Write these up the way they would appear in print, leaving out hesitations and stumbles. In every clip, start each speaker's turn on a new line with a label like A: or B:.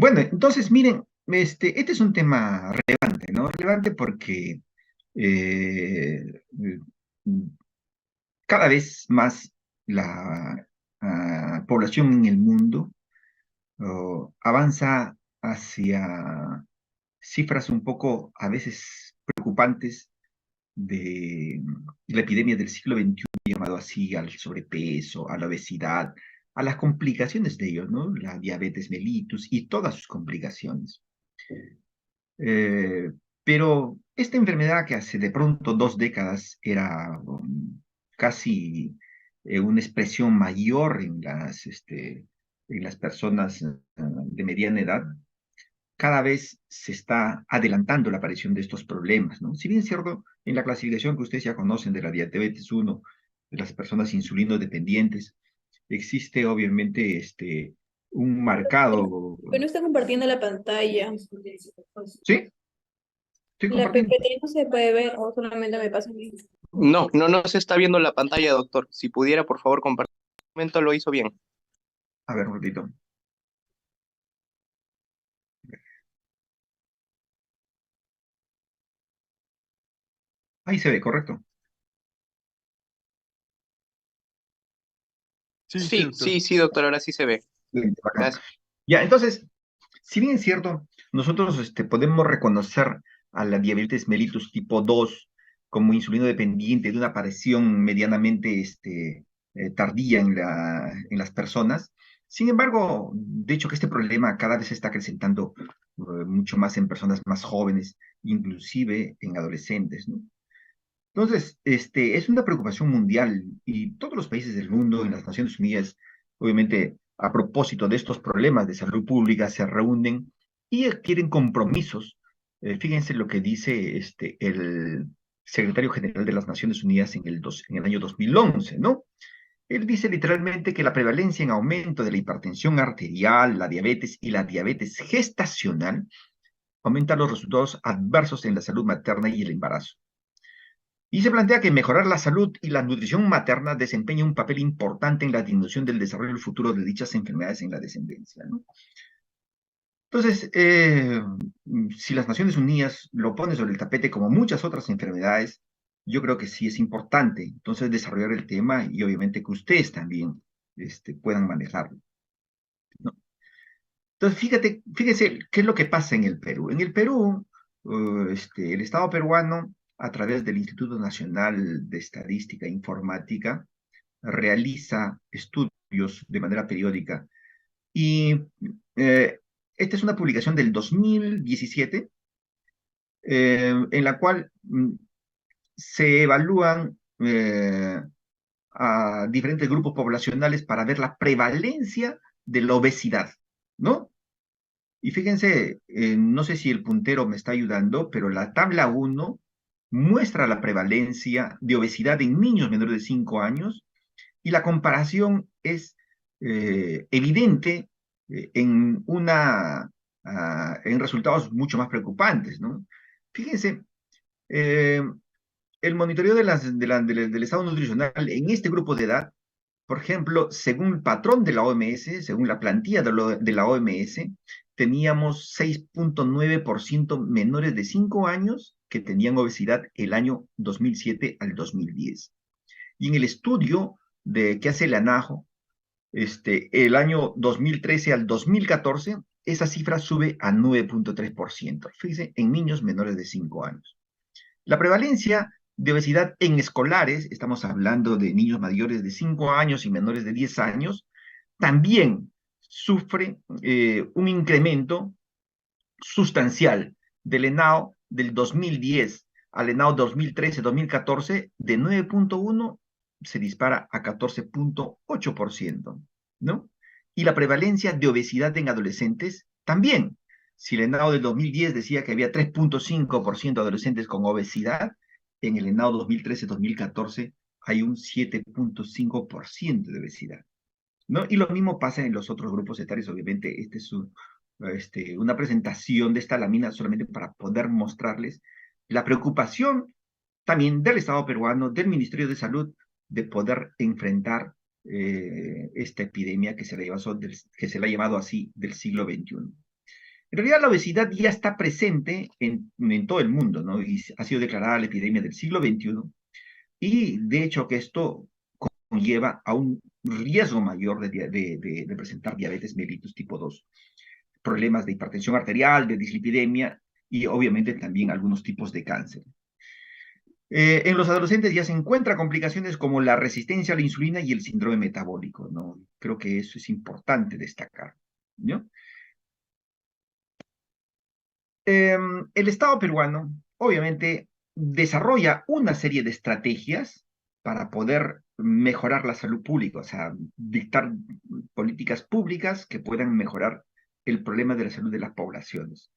A: Bueno, entonces miren, este es un tema relevante, ¿no? Relevante porque eh, mm, cada vez más la población en el mundo avanza hacia cifras un poco a veces preocupantes de la epidemia del siglo XXI, llamado así al sobrepeso, a la obesidad, a las complicaciones de ello, ¿no? La diabetes mellitus y todas sus complicaciones. Eh, pero esta enfermedad que hace de pronto 2 décadas era casi una expresión mayor en las personas de mediana edad, cada vez se está adelantando la aparición de estos problemas, ¿no? Si bien es cierto, en la clasificación que ustedes ya conocen de la diabetes 1, de las personas insulino dependientes, existe obviamente un marcado,
B: Pero no está compartiendo la pantalla.
A: ¿sí? Estoy
B: La
A: compartiendo.
B: PPT no se puede ver o solamente me pasa a mí.
C: No, no se está viendo la pantalla, doctor. Si pudiera, por favor, compartir. Un momento lo hizo bien.
A: A ver, un ratito. Ahí se ve, correcto.
D: Sí, sí,
C: Sí,
D: doctor.
C: doctor, ahora sí se ve.
A: Bien, bacán.
C: Gracias.
A: Ya, entonces, si bien es cierto, nosotros podemos reconocer a la diabetes mellitus tipo 2 como insulino dependiente de una aparición medianamente tardía en las personas. Sin embargo, de hecho que este problema cada vez se está acrecentando mucho más en personas más jóvenes, inclusive en adolescentes, ¿no? Entonces, es una preocupación mundial y todos los países del mundo, en las Naciones Unidas, obviamente, a propósito de estos problemas de salud pública, se reúnen y adquieren compromisos. Fíjense lo que dice el secretario general de las Naciones Unidas en el año 2011, ¿no? Él dice literalmente que la prevalencia en aumento de la hipertensión arterial, la diabetes y la diabetes gestacional aumenta los resultados adversos en la salud materna y el embarazo. Y se plantea que mejorar la salud y la nutrición materna desempeña un papel importante en la disminución del desarrollo futuro de dichas enfermedades en la descendencia, ¿no? Entonces, si las Naciones Unidas lo ponen sobre el tapete como muchas otras enfermedades, yo creo que sí es importante entonces desarrollar el tema y obviamente que ustedes también puedan manejarlo, ¿no? Entonces, fíjese qué es lo que pasa en el Perú. En el Perú, el Estado peruano, a través del Instituto Nacional de Estadística e Informática, realiza estudios de manera periódica. Y eh, esta es una publicación del 2017, en la cual se evalúan a diferentes grupos poblacionales para ver la prevalencia de la obesidad, ¿no? Y fíjense, no sé si el puntero me está ayudando, pero la tabla 1 muestra la prevalencia de obesidad en niños menores de 5 años y la comparación es evidente en resultados mucho más preocupantes, ¿no? Fíjense, eh, el monitoreo del estado nutricional en este grupo de edad, por ejemplo, según el patrón de la OMS, según la plantilla de la OMS, teníamos 6,9% menores de 5 años que tenían obesidad el año 2007 al 2010. Y en el estudio que hace el ANAJO, el año 2013 al 2014, esa cifra sube a 9,3%. Fíjense, en niños menores de 5 años. La prevalencia de obesidad en escolares, estamos hablando de niños mayores de 5 años y menores de 10 años, también sufre un incremento sustancial del ENAO del 2010 al ENAO 2013-2014, de 9,1 se dispara a 14,8%, ¿no? Y la prevalencia de obesidad en adolescentes también. Si el ENAO del 2010 decía que había 3,5% de adolescentes con obesidad, en el ENAO 2013-2014 hay un 7,5% de obesidad, ¿no? Y lo mismo pasa en los otros grupos etarios. Obviamente, una presentación de esta lámina solamente para poder mostrarles la preocupación también del Estado peruano, del Ministerio de Salud, de poder enfrentar esta epidemia que se le ha llamado así del siglo XXI. En realidad la obesidad ya está presente en todo el mundo, ¿no? Y ha sido declarada la epidemia del siglo XXI, y de hecho que esto conlleva a un riesgo mayor de presentar diabetes mellitus tipo 2, problemas de hipertensión arterial, de dislipidemia y obviamente también algunos tipos de cáncer. En los adolescentes ya se encuentran complicaciones como la resistencia a la insulina y el síndrome metabólico, ¿no? Creo que eso es importante destacar, ¿no? El Estado peruano, obviamente, desarrolla una serie de estrategias para poder mejorar la salud pública, o sea, dictar políticas públicas que puedan mejorar el problema de la salud de las poblaciones.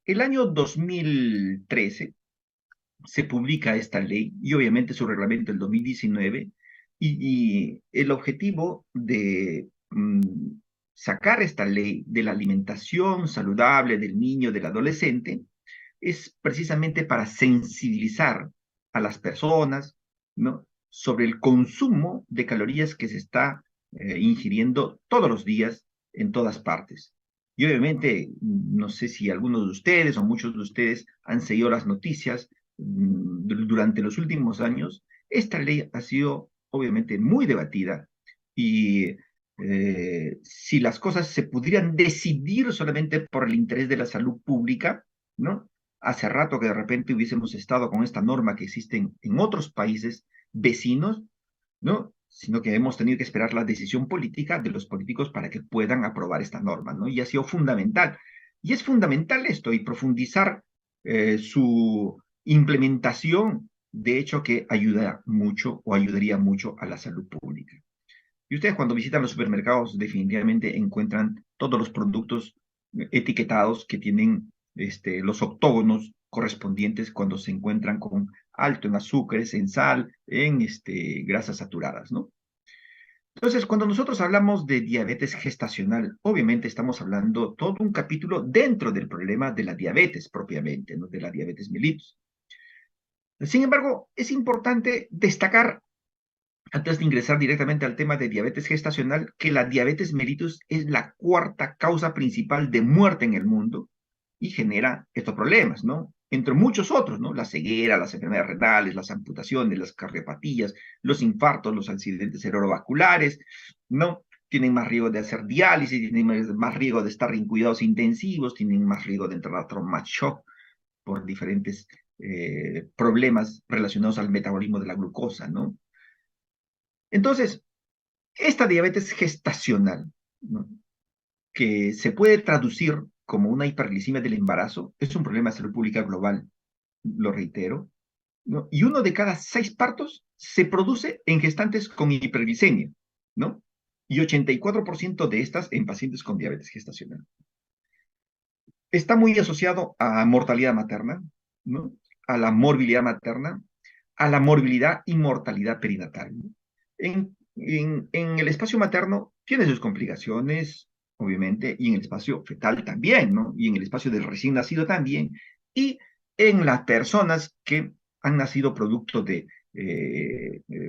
A: El año 2013 se publica esta ley y obviamente su reglamento el 2019 y el objetivo de sacar esta ley de la alimentación saludable del niño, del adolescente, es precisamente para sensibilizar a las personas, ¿no? Sobre el consumo de calorías que se está ingiriendo todos los días en todas partes. Y obviamente, no sé si algunos de ustedes o muchos de ustedes han seguido las noticias durante los últimos años. Esta ley ha sido obviamente muy debatida y si las cosas se pudieran decidir solamente por el interés de la salud pública, ¿no? Hace rato que de repente hubiésemos estado con esta norma que existe en otros países vecinos, ¿no? Sino que hemos tenido que esperar la decisión política de los políticos para que puedan aprobar esta norma, ¿no? Y ha sido fundamental. Y es fundamental esto y profundizar su implementación, de hecho, que ayuda mucho o ayudaría mucho a la salud pública. Y ustedes cuando visitan los supermercados definitivamente encuentran todos los productos etiquetados que tienen los octógonos correspondientes cuando se encuentran con alto en azúcares, en sal, en grasas saturadas, ¿no? Entonces, cuando nosotros hablamos de diabetes gestacional, obviamente estamos hablando todo un capítulo dentro del problema de la diabetes propiamente, ¿no? De la diabetes mellitus. Sin embargo, es importante destacar antes de ingresar directamente al tema de diabetes gestacional, que la diabetes mellitus es la cuarta causa principal de muerte en el mundo y genera estos problemas, ¿no? Entre muchos otros, ¿no? La ceguera, las enfermedades renales, las amputaciones, las cardiopatías, los infartos, los accidentes cerebrovasculares, ¿no? Tienen más riesgo de hacer diálisis, tienen más riesgo de estar en cuidados intensivos, tienen más riesgo de entrar a trauma shock por diferentes problemas relacionados al metabolismo de la glucosa, ¿no? Entonces, esta diabetes gestacional, ¿no? Que se puede traducir como una hiperglicemia del embarazo, es un problema de salud pública global, lo reitero, ¿no? Y uno de cada 6 partos se produce en gestantes con hiperglicemia, ¿no? Y 84% de estas en pacientes con diabetes gestacional. Está muy asociado a mortalidad materna, ¿no? A la morbilidad materna, a la morbilidad y mortalidad perinatal, ¿no? En el espacio materno tiene sus complicaciones, obviamente, y en el espacio fetal también, ¿no? Y en el espacio del recién nacido también, y en las personas que han nacido producto de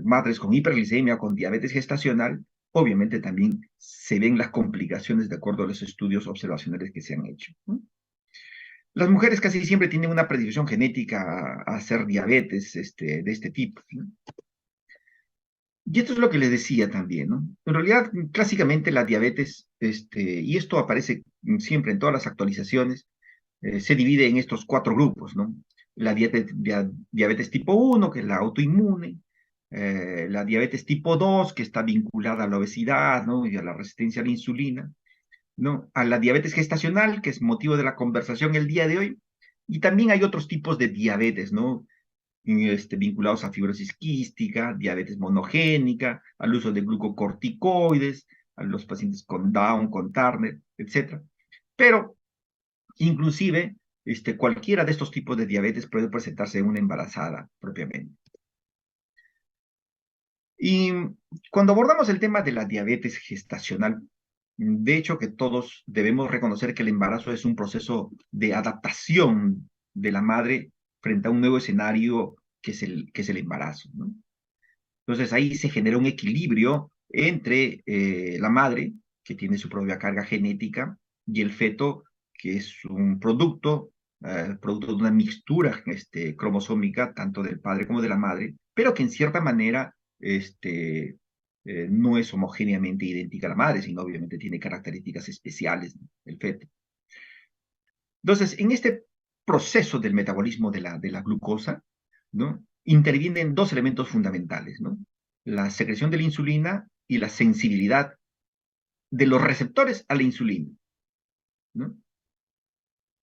A: madres con hiperglicemia, con diabetes gestacional, obviamente también se ven las complicaciones de acuerdo a los estudios observacionales que se han hecho, ¿no? Las mujeres casi siempre tienen una predisposición genética a hacer diabetes de este tipo, ¿no? Y esto es lo que les decía también, ¿no? En realidad, clásicamente la diabetes, y esto aparece siempre en todas las actualizaciones, se divide en estos 4 grupos, ¿no? La diabetes tipo 1, que es la autoinmune, la diabetes tipo 2, que está vinculada a la obesidad, ¿no? Y a la resistencia a la insulina, ¿no? A la diabetes gestacional, que es motivo de la conversación el día de hoy, y también hay otros tipos de diabetes, ¿no? Vinculados a fibrosis quística, diabetes monogénica, al uso de glucocorticoides, a los pacientes con Down, con Turner, etc. Pero, inclusive, cualquiera de estos tipos de diabetes puede presentarse en una embarazada propiamente. Y cuando abordamos el tema de la diabetes gestacional, de hecho que todos debemos reconocer que el embarazo es un proceso de adaptación de la madre frente a un nuevo escenario que es el embarazo, ¿no? Entonces ahí se genera un equilibrio entre la madre, que tiene su propia carga genética, y el feto, que es un producto de una mixtura cromosómica, tanto del padre como de la madre, pero que en cierta manera no es homogéneamente idéntica a la madre, sino obviamente tiene características especiales del feto. Entonces, en este proceso del metabolismo de la glucosa, ¿no? Intervienen dos elementos fundamentales, ¿no? La secreción de la insulina y la sensibilidad de los receptores a la insulina, ¿no?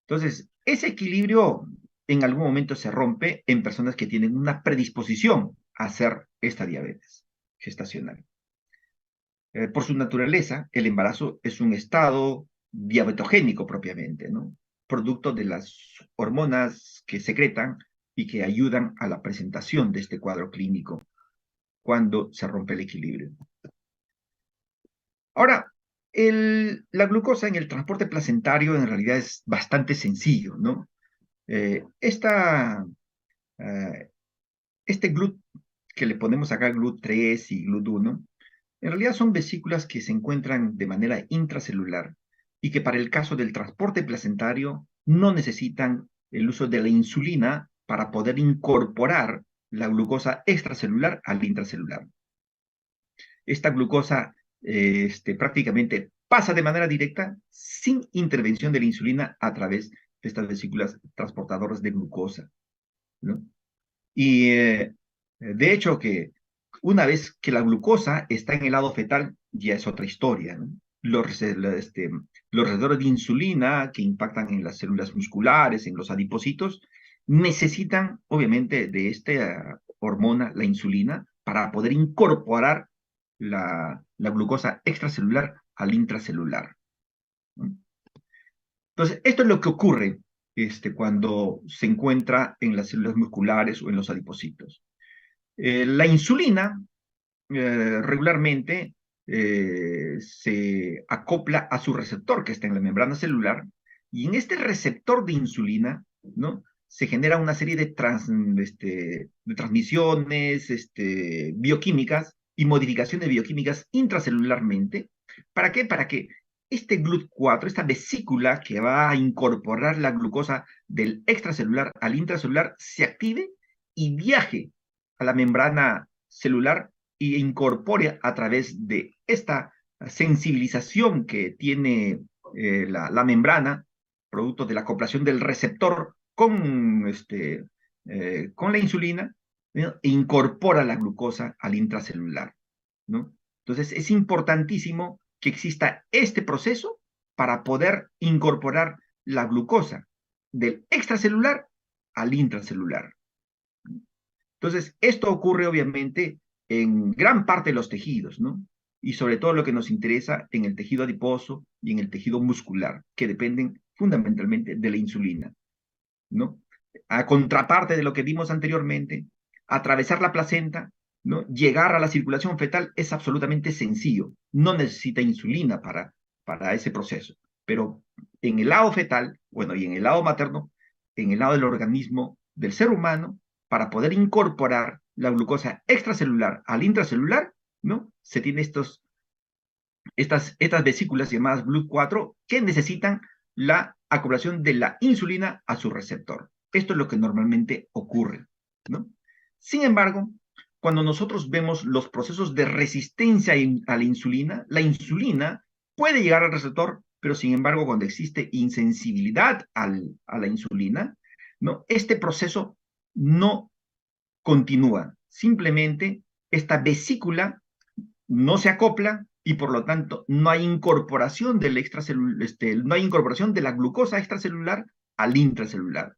A: Entonces, ese equilibrio en algún momento se rompe en personas que tienen una predisposición a hacer esta diabetes gestacional. Por su naturaleza, el embarazo es un estado diabetogénico propiamente, ¿no? Producto de las hormonas que secretan y que ayudan a la presentación de este cuadro clínico cuando se rompe el equilibrio. Ahora, la glucosa en el transporte placentario en realidad es bastante sencillo, ¿no? Este GLUT que le ponemos acá, GLUT3 y GLUT1, en realidad son vesículas que se encuentran de manera intracelular y que para el caso del transporte placentario no necesitan el uso de la insulina para poder incorporar la glucosa extracelular al intracelular. Esta glucosa prácticamente pasa de manera directa sin intervención de la insulina a través de estas vesículas transportadoras de glucosa, ¿no? Y de hecho que una vez que la glucosa está en el lado fetal, ya es otra historia, ¿no? Los receptores de insulina que impactan en las células musculares, en los adipocitos, necesitan obviamente de esta hormona, la insulina, para poder incorporar la glucosa extracelular al intracelular, ¿no? Entonces, esto es lo que ocurre cuando se encuentra en las células musculares o en los adipocitos. La insulina regularmente se acopla a su receptor que está en la membrana celular y en este receptor de insulina, ¿no? Se genera una serie de transmisiones bioquímicas y modificaciones bioquímicas intracelularmente. ¿Para qué? Para que este GLUT4, esta vesícula que va a incorporar la glucosa del extracelular al intracelular, se active y viaje a la membrana celular e incorpore a través de esta sensibilización que tiene la membrana, producto de la acoplación del receptor con la insulina, ¿no? E incorpora la glucosa al intracelular, ¿no? Entonces es importantísimo que exista este proceso para poder incorporar la glucosa del extracelular al intracelular. Entonces, esto ocurre obviamente en gran parte de los tejidos, ¿no? Y sobre todo lo que nos interesa en el tejido adiposo y en el tejido muscular, que dependen fundamentalmente de la insulina, ¿no? A contraparte de lo que vimos anteriormente, atravesar la placenta, ¿no? Llegar a la circulación fetal es absolutamente sencillo, no necesita insulina para ese proceso. Pero en el lado fetal, bueno, y en el lado materno, en el lado del organismo del ser humano, para poder incorporar la glucosa extracelular al intracelular, ¿no? Se tiene estas vesículas llamadas GLUT4 que necesitan la acoplación de la insulina a su receptor. Esto es lo que normalmente ocurre, ¿no? Sin embargo, cuando nosotros vemos los procesos de resistencia a la insulina puede llegar al receptor, pero sin embargo, cuando existe insensibilidad a la insulina, ¿no? Este proceso no continúa. Simplemente esta vesícula no se acopla y por lo tanto no hay incorporación no hay incorporación de la glucosa extracelular al intracelular,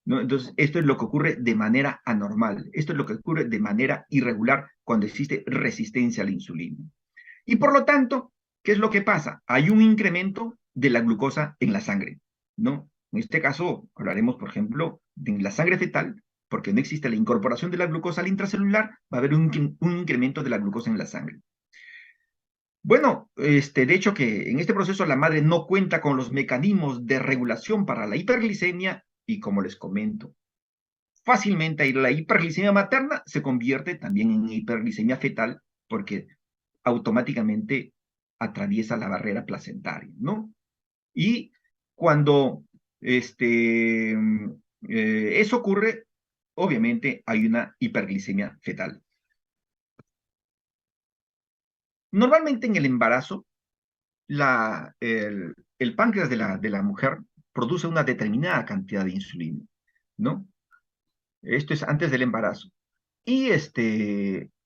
A: ¿no? Entonces, esto es lo que ocurre de manera anormal. Esto es lo que ocurre de manera irregular cuando existe resistencia a la insulina. Y por lo tanto, ¿qué es lo que pasa? Hay un incremento de la glucosa en la sangre, ¿no? En este caso, hablaremos, por ejemplo, de la sangre fetal, porque no existe la incorporación de la glucosa al intracelular, va a haber un incremento de la glucosa en la sangre. Bueno, de hecho que en este proceso la madre no cuenta con los mecanismos de regulación para la hiperglicemia y como les comento, fácilmente la hiperglicemia materna se convierte también en hiperglicemia fetal porque automáticamente atraviesa la barrera placentaria, ¿no? Y Cuando eso ocurre, obviamente hay una hiperglicemia fetal. Normalmente en el embarazo, el páncreas de la mujer produce una determinada cantidad de insulina, ¿no? Esto es antes del embarazo. Y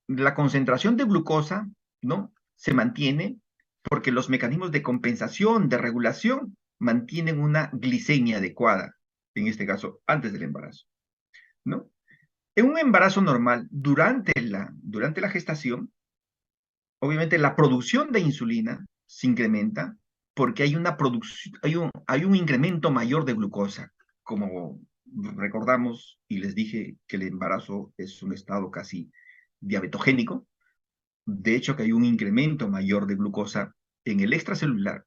A: la concentración de glucosa, ¿no? Se mantiene porque los mecanismos de compensación, de regulación, mantienen una glicemia adecuada, en este caso, antes del embarazo, ¿no? En un embarazo normal, durante la gestación, obviamente la producción de insulina se incrementa porque hay una producción, hay un incremento mayor de glucosa. Como recordamos y les dije que el embarazo es un estado casi diabetogénico, de hecho que hay un incremento mayor de glucosa en el extracelular,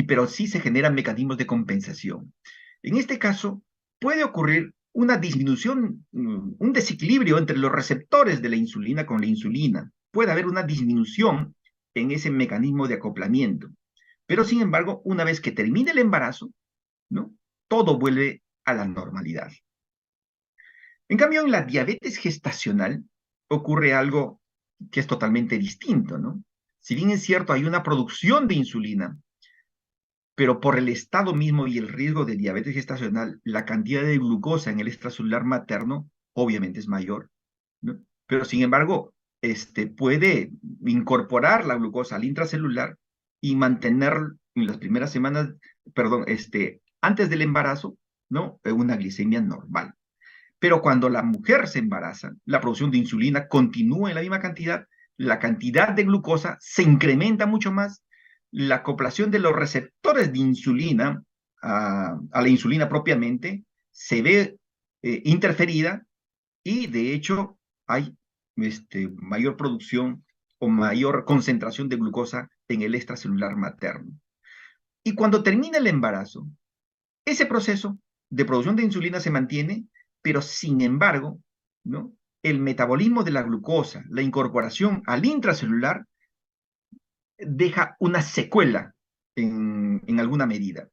A: pero sí se generan mecanismos de compensación. En este caso, puede ocurrir una disminución, un desequilibrio entre los receptores de la insulina con la insulina. Puede haber una disminución en ese mecanismo de acoplamiento. Pero sin embargo, una vez que termine el embarazo, ¿no? Todo vuelve a la normalidad. En cambio, en la diabetes gestacional ocurre algo que es totalmente distinto, ¿no? Si bien es cierto, hay una producción de insulina, pero por el estado mismo y el riesgo de diabetes gestacional, la cantidad de glucosa en el extracelular materno obviamente es mayor, ¿no? Pero sin embargo, puede incorporar la glucosa al intracelular y mantener en las primeras semanas, perdón, antes del embarazo, ¿no? Una glicemia normal. Pero cuando la mujer se embaraza, la producción de insulina continúa en la misma cantidad, la cantidad de glucosa se incrementa mucho más, la acoplación de los receptores de insulina a la insulina propiamente se ve interferida y de hecho hay mayor producción o mayor concentración de glucosa en el extracelular materno. Y cuando termina el embarazo, ese proceso de producción de insulina se mantiene, pero sin embargo, ¿no? El metabolismo de la glucosa, la incorporación al intracelular, deja una secuela en alguna medida.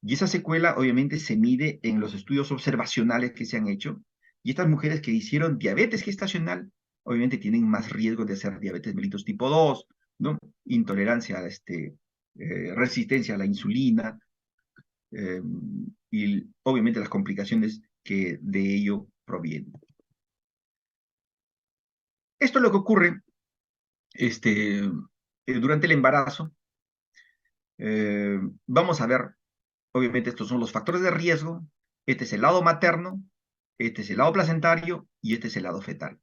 A: Y esa secuela obviamente se mide en los estudios observacionales que se han hecho. Y estas mujeres que hicieron diabetes gestacional, obviamente tienen más riesgo de hacer diabetes mellitus tipo 2, ¿no? Intolerancia a resistencia a la insulina, eh, y obviamente las complicaciones que de ello provienen. Esto es lo que ocurre durante el embarazo. Vamos a ver, obviamente estos son los factores de riesgo. Este es el lado materno, este es el lado placentario y este es el lado fetal.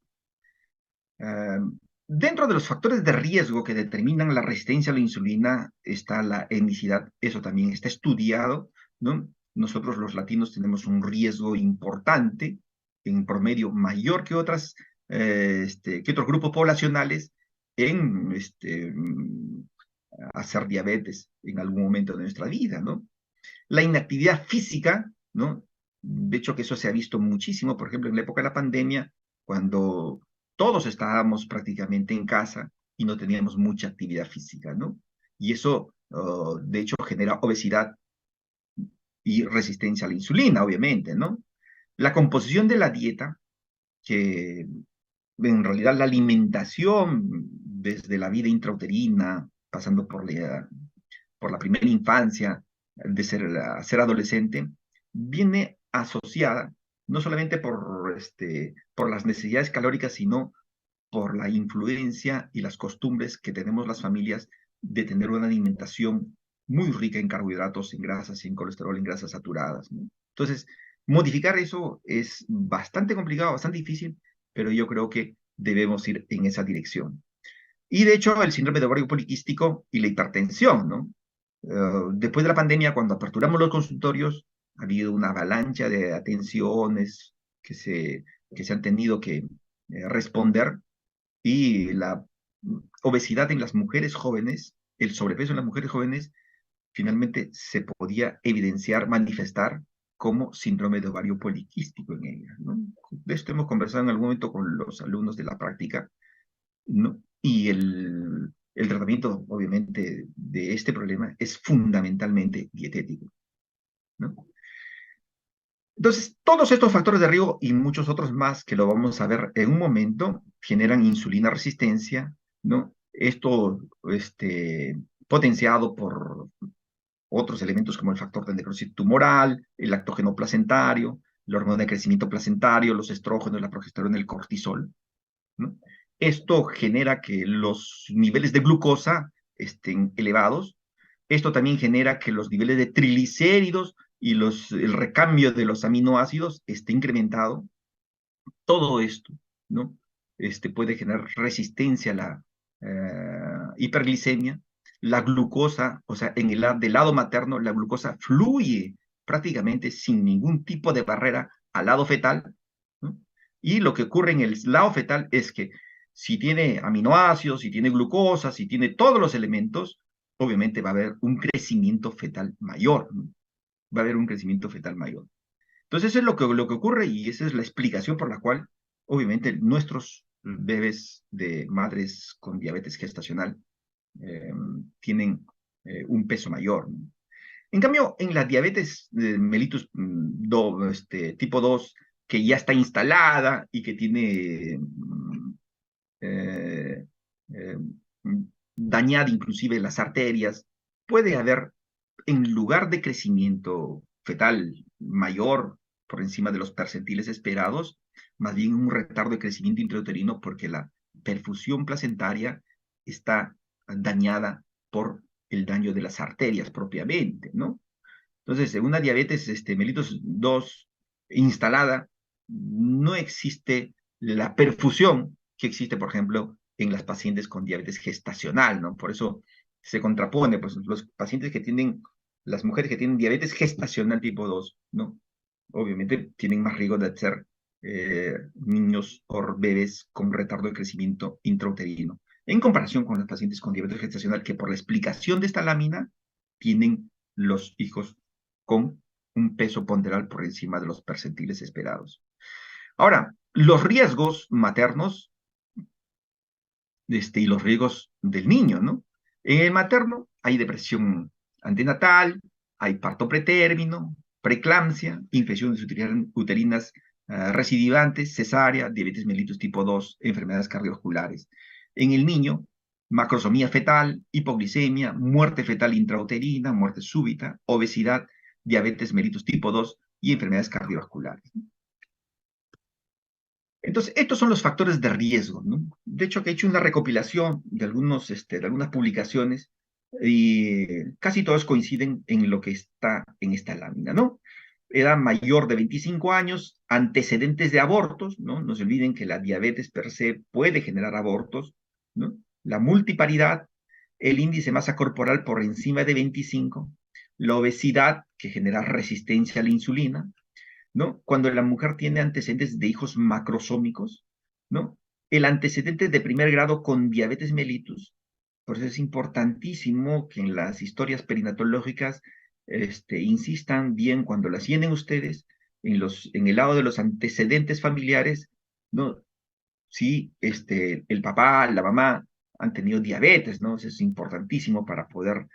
A: Dentro de los factores de riesgo que determinan la resistencia a la insulina está la etnicidad, eso también está estudiado, ¿no? Nosotros los latinos tenemos un riesgo importante, en promedio mayor que que otros grupos poblacionales en hacer diabetes en algún momento de nuestra vida, ¿no? La inactividad física, ¿no? De hecho que eso se ha visto muchísimo, por ejemplo, en la época de la pandemia, cuando todos estábamos prácticamente en casa y no teníamos mucha actividad física, ¿no? Y eso, de hecho, genera obesidad y resistencia a la insulina, obviamente, ¿no? La composición de la dieta, que en realidad la alimentación desde la vida intrauterina, pasando por la primera infancia, de ser adolescente, viene asociada no solamente por las necesidades calóricas, sino por la influencia y las costumbres que tenemos las familias de tener una alimentación muy rica en carbohidratos, en grasas y en colesterol, en grasas saturadas, ¿no? Entonces, modificar eso es bastante complicado, bastante difícil, pero yo creo que debemos ir en esa dirección. Y de hecho, el síndrome de ovario poliquístico y la hipertensión, ¿no? Después de la pandemia, cuando aperturamos los consultorios, ha habido una avalancha de atenciones que se han tenido que responder y la obesidad en las mujeres jóvenes, el sobrepeso en las mujeres jóvenes, finalmente se podía evidenciar, manifestar como síndrome de ovario poliquístico en ellas, ¿no? De esto hemos conversado en algún momento con los alumnos de la práctica, ¿no? Y el tratamiento, obviamente, de este problema es fundamentalmente dietético. ¿no? Entonces, todos estos factores de riesgo y muchos otros más que lo vamos a ver en un momento generan insulina resistencia, ¿no? Esto, potenciado por otros elementos como el factor de necrosis tumoral, el lactógeno placentario, la hormona de crecimiento placentario, los estrógenos, la progesterona, el cortisol, ¿no? Esto genera que los niveles de glucosa estén elevados. Esto también genera que los niveles de triglicéridos y el recambio de los aminoácidos esté incrementado. Todo esto, ¿no? Puede generar resistencia a la hiperglicemia. La glucosa, o sea, del lado materno, la glucosa fluye prácticamente sin ningún tipo de barrera al lado fetal, ¿no? Y lo que ocurre en el lado fetal es que si tiene aminoácidos, si tiene glucosa, si tiene todos los elementos, obviamente va a haber un crecimiento fetal mayor, ¿no? Va a haber un crecimiento fetal mayor. Entonces, eso es lo que ocurre y esa es la explicación por la cual, obviamente, nuestros bebés de madres con diabetes gestacional tienen un peso mayor, ¿no? En cambio, en la diabetes mellitus tipo 2, que ya está instalada y que tiene eh, eh, dañada inclusive las arterias, puede haber, en lugar de crecimiento fetal mayor por encima de los percentiles esperados, más bien un retardo de crecimiento intrauterino porque la perfusión placentaria está dañada por el daño de las arterias propiamente, ¿no? Entonces, en una diabetes mellitus 2 instalada, no existe la perfusión que existe, por ejemplo, en las pacientes con diabetes gestacional, ¿no? Por eso se contrapone, pues los pacientes que tienen, las mujeres que tienen diabetes gestacional tipo 2, ¿no? Obviamente tienen más riesgo de ser niños o bebés con retardo de crecimiento intrauterino, en comparación con los pacientes con diabetes gestacional que por la explicación de esta lámina tienen los hijos con un peso ponderal por encima de los percentiles esperados. Ahora, los riesgos maternos y los riesgos del niño, ¿no? En el materno hay depresión antenatal, hay parto pretérmino, preeclampsia, infecciones uterinas recidivantes, cesárea, diabetes mellitus tipo 2, enfermedades cardiovasculares. En el niño, macrosomía fetal, hipoglicemia, muerte fetal intrauterina, muerte súbita, obesidad, diabetes mellitus tipo 2 y enfermedades cardiovasculares. Entonces, estos son los factores de riesgo, ¿no? De hecho, que he hecho una recopilación de algunas publicaciones y casi todos coinciden en lo que está en esta lámina, ¿no? Edad mayor de 25 años, antecedentes de abortos, ¿no? No se olviden que la diabetes per se puede generar abortos, ¿no? La multiparidad, el índice de masa corporal por encima de 25, la obesidad, que genera resistencia a la insulina, ¿no? Cuando la mujer tiene antecedentes de hijos macrosómicos, ¿no? El antecedente de primer grado con diabetes mellitus, por eso es importantísimo que en las historias perinatológicas insistan bien cuando las tienen ustedes en el lado de los antecedentes familiares, ¿no? Si el papá, la mamá han tenido diabetes, ¿no? Eso es importantísimo para poder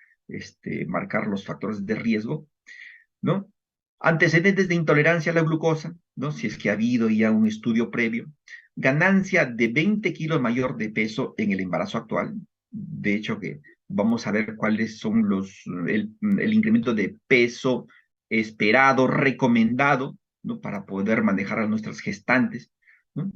A: marcar los factores de riesgo, ¿no? Antecedentes de intolerancia a la glucosa, ¿no? Si es que ha habido ya un estudio previo. Ganancia de 20 kilos mayor de peso en el embarazo actual. De hecho, que vamos a ver cuáles son el incremento de peso esperado, recomendado, ¿no? Para poder manejar a nuestras gestantes, ¿no?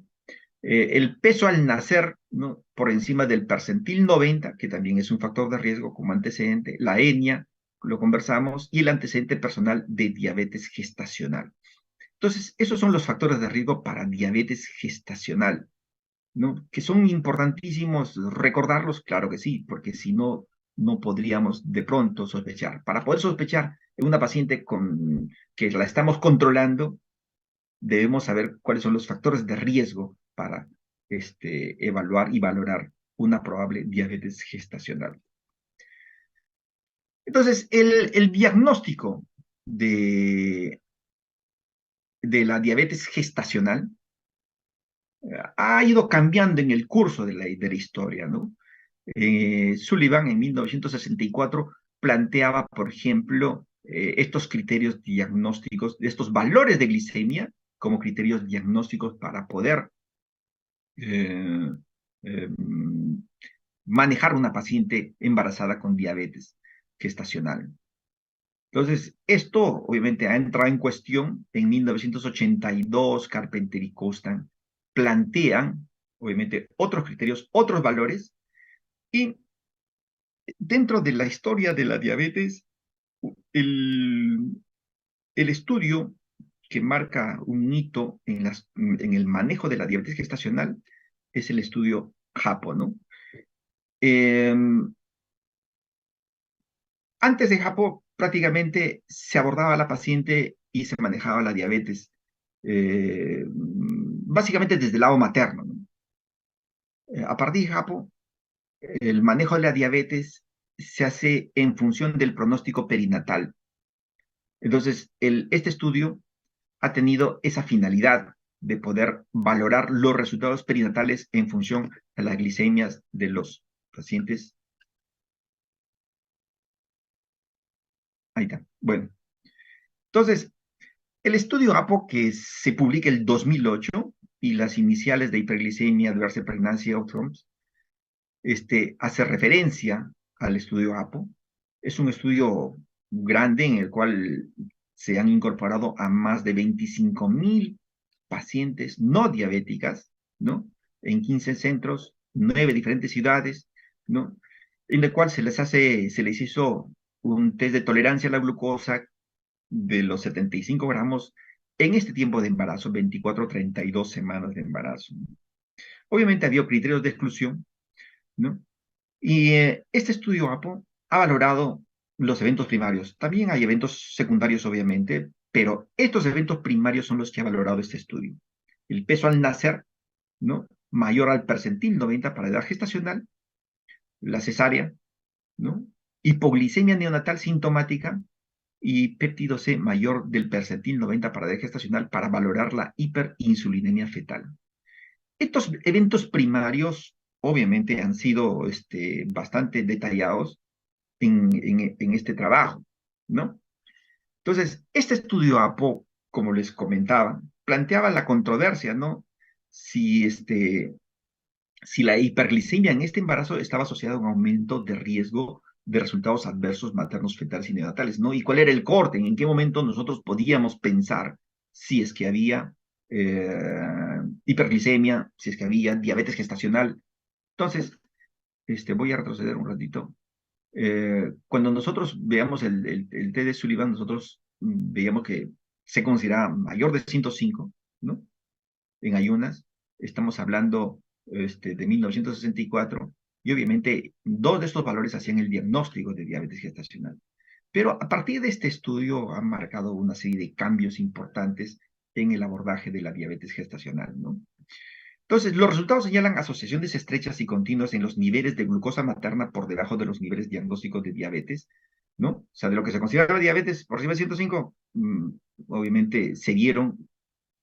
A: El peso al nacer, ¿no? Por encima del percentil 90, que también es un factor de riesgo como antecedente, la etnia, lo conversamos, y el antecedente personal de diabetes gestacional. Entonces, esos son los factores de riesgo para diabetes gestacional, ¿no? Que son importantísimos recordarlos, claro que sí, porque si no, no podríamos de pronto sospechar. Para poder sospechar en una paciente que la estamos controlando, debemos saber cuáles son los factores de riesgo para evaluar y valorar una probable diabetes gestacional. Entonces, el diagnóstico de la diabetes gestacional ha ido cambiando en el curso de la historia, ¿no? Sullivan en 1964 planteaba, por ejemplo, estos criterios diagnósticos, estos valores de glicemia como criterios diagnósticos para poder eh, eh, manejar una paciente embarazada con diabetes gestacional. Entonces, esto obviamente ha entrado en cuestión en 1982, Carpenter y Costan plantean, obviamente, otros criterios, otros valores, y dentro de la historia de la diabetes, el, el estudio que marca un hito en el manejo de la diabetes gestacional es el estudio JAPO, ¿no? Eh, Antes de JAPO, prácticamente se abordaba a la paciente y se manejaba la diabetes, básicamente desde el lado materno, ¿no? A partir de JAPO, el manejo de la diabetes se hace en función del pronóstico perinatal. Entonces, este estudio ha tenido esa finalidad de poder valorar los resultados perinatales en función de las glicemias de los pacientes. Ahí está. Bueno, entonces, el estudio APO que se publica el 2008 y las iniciales de hiperglicemia, adversa pregnancy outcomes, hace referencia al estudio APO. Es un estudio grande en el cual se han incorporado a más de 25.000 pacientes no diabéticas, ¿no? En 15 centros, 9 diferentes ciudades, ¿no? En el cual se les hizo un test de tolerancia a la glucosa de los 75 gramos en este tiempo de embarazo, 24 32 semanas de embarazo. Obviamente había criterios de exclusión, ¿no? Y este estudio APO ha valorado los eventos primarios. También hay eventos secundarios, obviamente, pero estos eventos primarios son los que ha valorado este estudio. El peso al nacer, ¿no? Mayor al percentil 90 para edad gestacional, la cesárea, ¿no? Hipoglicemia neonatal sintomática y péptido C mayor del percentil 90 para edad gestacional para valorar la hiperinsulinemia fetal. Estos eventos primarios obviamente han sido bastante detallados en este trabajo, ¿no? Entonces, este estudio APO, como les comentaba, planteaba la controversia, ¿no? Si, si la hiperglicemia en este embarazo estaba asociada a un aumento de riesgo de resultados adversos maternos, fetales y neonatales, ¿no? Y cuál era el corte, en qué momento nosotros podíamos pensar si es que había hiperglicemia, si es que había diabetes gestacional. Entonces, voy a retroceder un ratito. Cuando nosotros veamos el T de Sullivan, nosotros veíamos que se considera mayor de 105, ¿no? En ayunas. Estamos hablando de 1964, y obviamente dos de estos valores hacían el diagnóstico de diabetes gestacional. Pero a partir de este estudio han marcado una serie de cambios importantes en el abordaje de la diabetes gestacional, ¿no? Entonces, los resultados señalan asociaciones estrechas y continuas en los niveles de glucosa materna por debajo de los niveles diagnósticos de diabetes, ¿no? O sea, de lo que se considera diabetes por encima de 105, obviamente se vieron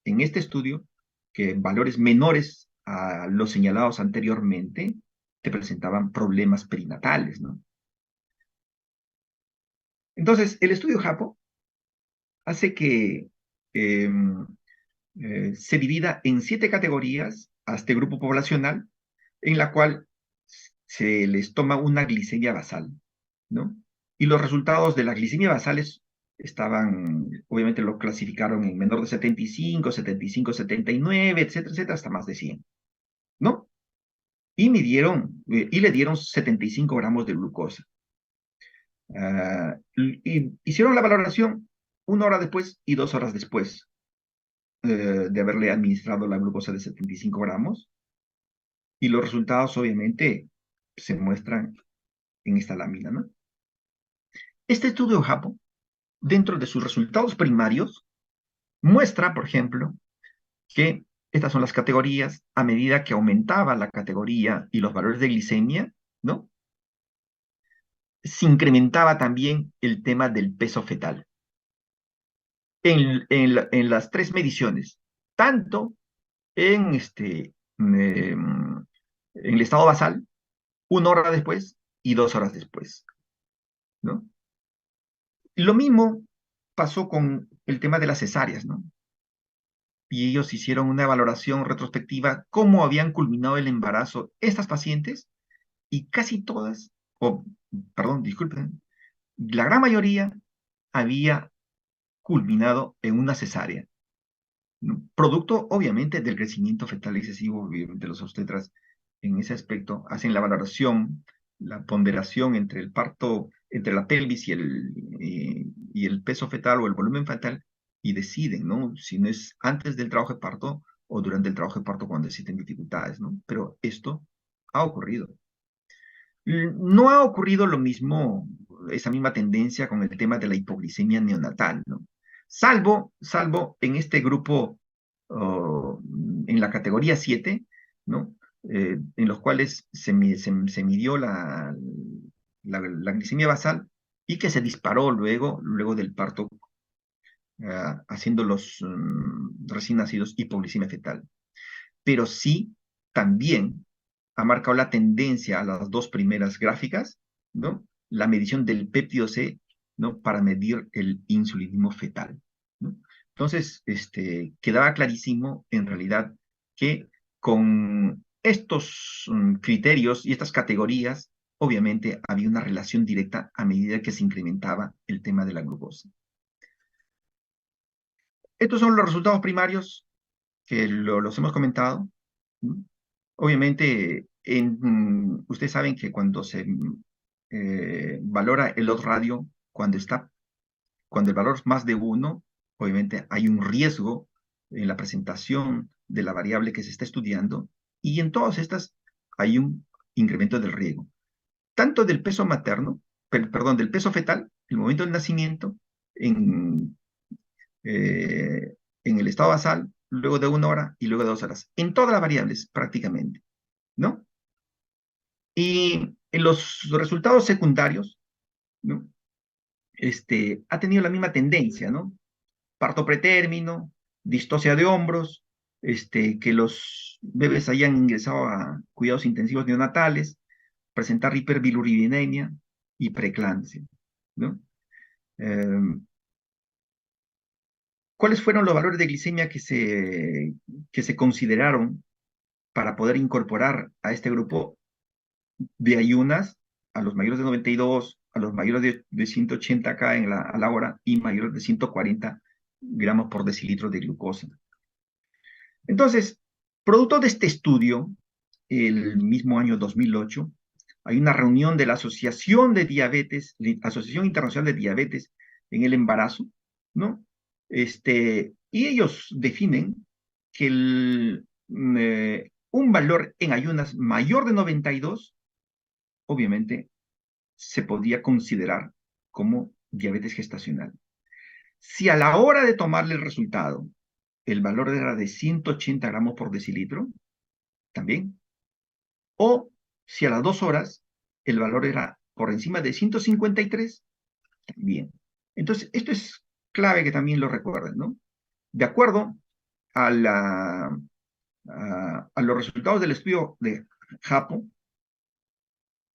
A: en este estudio que valores menores a los señalados anteriormente te presentaban problemas perinatales, ¿no? Entonces, el estudio JAPO hace que eh, se divida en 7 categorías a este grupo poblacional, en la cual se les toma una glicemia basal, ¿no? Y los resultados de la glicemia basales estaban, obviamente lo clasificaron en menor de 75, 75, 79, etcétera, etcétera, hasta más de 100, ¿no? Y midieron, y le dieron 75 gramos de glucosa. Y hicieron la valoración 1 hora después y 2 horas después de haberle administrado la glucosa de 75 gramos. Y los resultados, obviamente, se muestran en esta lámina, ¿no? Este estudio JAPO, dentro de sus resultados primarios, muestra, por ejemplo, que estas son las categorías. A medida que aumentaba la categoría y los valores de glicemia, ¿no? Se incrementaba también el tema del peso fetal en las 3 mediciones, tanto en, en el estado basal, 1 hora después y 2 horas después, ¿no? Lo mismo pasó con el tema de las cesáreas, ¿no? Y ellos hicieron una valoración retrospectiva, cómo habían culminado el embarazo estas pacientes, y casi todas, o perdón, disculpen, la gran mayoría había culminado en una cesárea, ¿no? Producto, obviamente, del crecimiento fetal excesivo. Obviamente los obstetras en ese aspecto hacen la valoración, la ponderación entre el parto, entre la pelvis y el peso fetal o el volumen fetal, y deciden, ¿no? Si no es antes del trabajo de parto o durante el trabajo de parto cuando existen dificultades, ¿no? Pero esto ha ocurrido. No ha ocurrido lo mismo, esa misma tendencia con el tema de la hipoglicemia neonatal, ¿no? Salvo en este grupo, en la categoría 7, ¿no? En los cuales se midió la glicemia basal y que se disparó luego del parto, haciendo los recién nacidos hipoglicemia fetal. Pero sí, también ha marcado la tendencia a las dos primeras gráficas, ¿no? La medición del péptido C, ¿no? Para medir el insulinismo fetal, ¿no? Entonces, quedaba clarísimo en realidad que con estos criterios y estas categorías, obviamente había una relación directa a medida que se incrementaba el tema de la glucosa. Estos son los resultados primarios que los hemos comentado, ¿no? Obviamente, ustedes saben que cuando se valora el odds radio, cuando el valor es más de 1, obviamente hay un riesgo en la presentación de la variable que se está estudiando, y en todas estas hay un incremento del riesgo, tanto del peso materno, perdón, del peso fetal, el momento del nacimiento, en, eh, en el estado basal, luego de 1 hora y luego de 2 horas, en todas las variables prácticamente, ¿no? Y en los resultados secundarios, ¿no? Ha tenido la misma tendencia, ¿no? Parto pretérmino, distocia de hombros, que los bebés hayan ingresado a cuidados intensivos neonatales, presentar hiperbilirubinemia y preeclampsia, ¿no? ¿Cuáles fueron los valores de glicemia que se consideraron para poder incorporar a este grupo de ayunas a los mayores de 92, a los mayores de 180 acá a la hora, y mayores de 140 gramos por decilitro de glucosa? Entonces, producto de este estudio, el mismo año 2008, hay una reunión de la Asociación de Diabetes, Asociación Internacional de Diabetes en el Embarazo, ¿no? Y ellos definen que un valor en ayunas mayor de 92, obviamente, se podía considerar como diabetes gestacional. Si a la hora de tomarle el resultado, el valor era de 180 gramos por decilitro, también. O si a las 2 horas el valor era por encima de 153, también. Entonces, esto es clave que también lo recuerden, ¿no? De acuerdo a los resultados del estudio de Japo,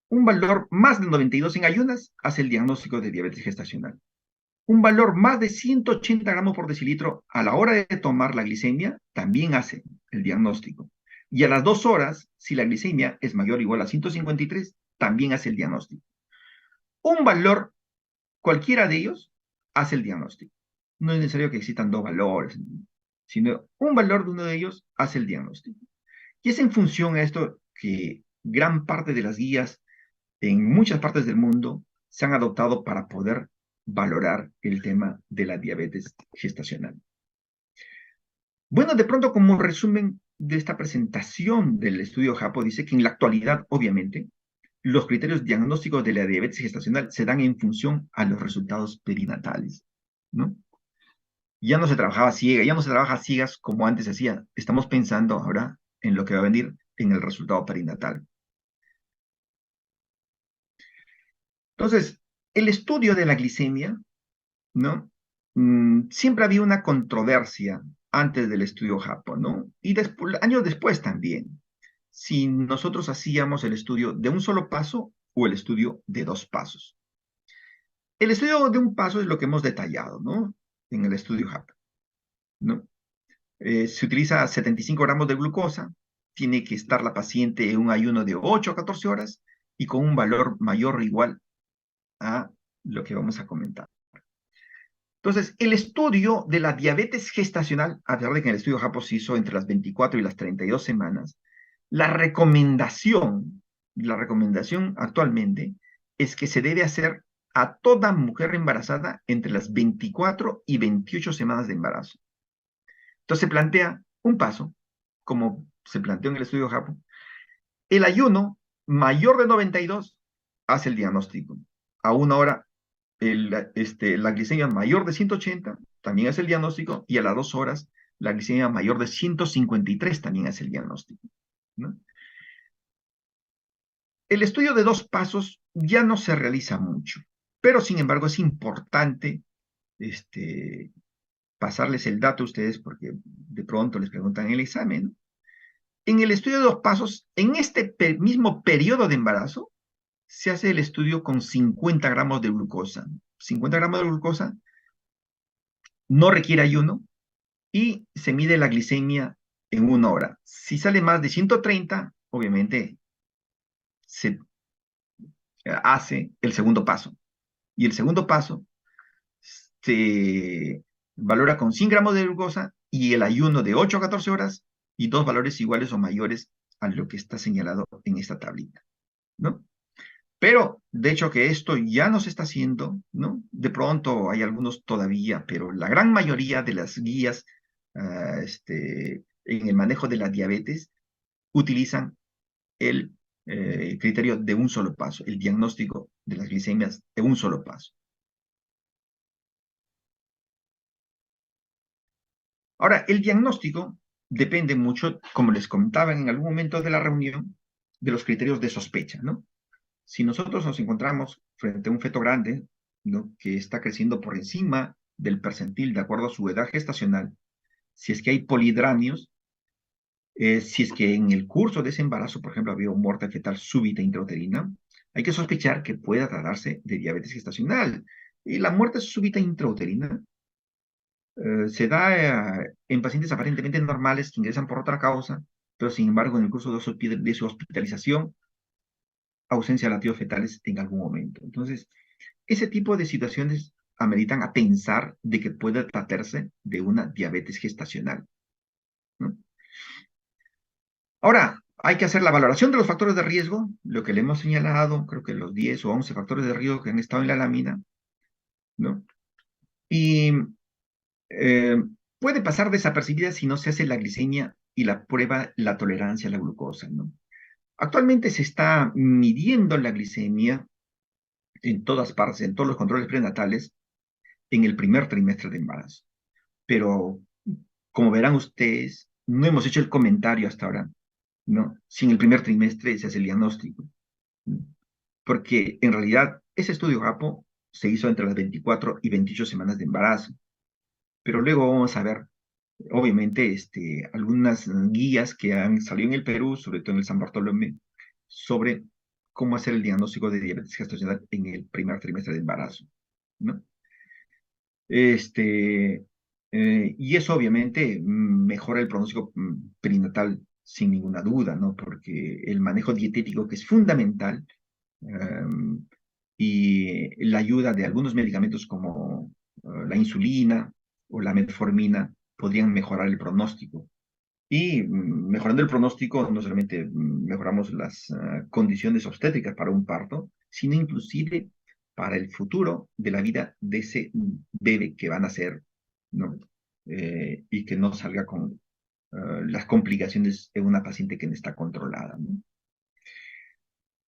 A: un valor más de 92 en ayunas hace el diagnóstico de diabetes gestacional. Un valor más de 180 gramos por decilitro a la hora de tomar la glicemia también hace el diagnóstico. Y a las 2 horas, si la glicemia es mayor o igual a 153, también hace el diagnóstico. Un valor, cualquiera de ellos, hace el diagnóstico. No es necesario que existan dos valores, sino un valor de uno de ellos hace el diagnóstico. Y es en función a esto que gran parte de las guías en muchas partes del mundo se han adoptado para poder valorar el tema de la diabetes gestacional. Bueno, de pronto, como resumen de esta presentación del estudio Japo, dice que en la actualidad, obviamente, los criterios diagnósticos de la diabetes gestacional se dan en función a los resultados perinatales, ¿no? Ya no se trabajaba ciega, ya no se trabaja ciegas como antes se hacía. Estamos pensando ahora en lo que va a venir en el resultado perinatal. Entonces, el estudio de la glicemia, ¿no? Siempre había una controversia antes del estudio Japo, ¿no? Y años después también, si nosotros hacíamos el estudio de un solo paso o el estudio de 2 pasos. El estudio de un paso es lo que hemos detallado, ¿no? En el estudio HAP, ¿no? Se utiliza 75 gramos de glucosa, tiene que estar la paciente en un ayuno de 8 a 14 horas y con un valor mayor o igual a lo que vamos a comentar. Entonces, el estudio de la diabetes gestacional, a pesar de que en el estudio JAPO se hizo entre las 24 y las 32 semanas, la recomendación actualmente es que se debe hacer a toda mujer embarazada entre las 24 y 28 semanas de embarazo. Entonces se plantea un paso, como se planteó en el estudio JAPO, el ayuno mayor de 92 hace el diagnóstico. A una hora, la glicemia mayor de 180 también hace el diagnóstico, y a las 2 horas, la glicemia mayor de 153 también hace el diagnóstico, ¿no? El estudio de 2 pasos ya no se realiza mucho, pero sin embargo es importante pasarles el dato a ustedes porque de pronto les preguntan en el examen. En el estudio de 2 pasos, en este mismo periodo de embarazo, se hace el estudio con 50 gramos de glucosa. 50 gramos de glucosa no requiere ayuno y se mide la glicemia en 1 hora. Si sale más de 130, obviamente se hace el segundo paso. Y el segundo paso se valora con 100 gramos de glucosa y el ayuno de 8 a 14 horas y 2 valores iguales o mayores a lo que está señalado en esta tablita, ¿no? Pero, de hecho, que esto ya no se está haciendo, ¿no? De pronto hay algunos todavía, pero la gran mayoría de las guías en el manejo de la diabetes utilizan el criterio de un solo paso, el diagnóstico de las glicemias de un solo paso. Ahora, el diagnóstico depende mucho, como les comentaba en algún momento de la reunión, de los criterios de sospecha, ¿no? Si nosotros nos encontramos frente a un feto grande, ¿no?, que está creciendo por encima del percentil de acuerdo a su edad gestacional, si es que hay polidramios, si es que en el curso de ese embarazo, por ejemplo, ha habido muerte fetal súbita intrauterina, hay que sospechar que pueda tratarse de diabetes gestacional. Y la muerte súbita intrauterina se da en pacientes aparentemente normales que ingresan por otra causa, pero sin embargo en el curso de su hospitalización, ausencia de latidos fetales en algún momento. Entonces, ese tipo de situaciones ameritan a pensar de que puede tratarse de una diabetes gestacional, ¿no? Ahora, hay que hacer la valoración de los factores de riesgo, lo que le hemos señalado, creo que los 10 o 11 factores de riesgo que han estado en la lámina, ¿no? Y puede pasar desapercibida si no se hace la glicemia y la prueba la tolerancia a la glucosa, ¿no? Actualmente se está midiendo la glicemia en todas partes, en todos los controles prenatales, en el primer trimestre de embarazo. Pero, como verán ustedes, no hemos hecho el comentario hasta ahora, ¿no? Si en el primer trimestre se hace el diagnóstico, ¿no? Porque en realidad ese estudio APO se hizo entre las 24 y 28 semanas de embarazo. Pero luego vamos a ver, obviamente, algunas guías que han salido en el Perú, sobre todo en el San Bartolomé, sobre cómo hacer el diagnóstico de diabetes gestacional en el primer trimestre de embarazo, ¿no? Y eso obviamente mejora el pronóstico perinatal sin ninguna duda, ¿no? Porque el manejo dietético, que es fundamental, y la ayuda de algunos medicamentos como la insulina o la metformina podrían mejorar el pronóstico. Y mejorando el pronóstico, no solamente mejoramos las condiciones obstétricas para un parto, sino inclusive para el futuro de la vida de ese bebé que van a ser, ¿no? Y que no salga con las complicaciones de una paciente que no está controlada, ¿no?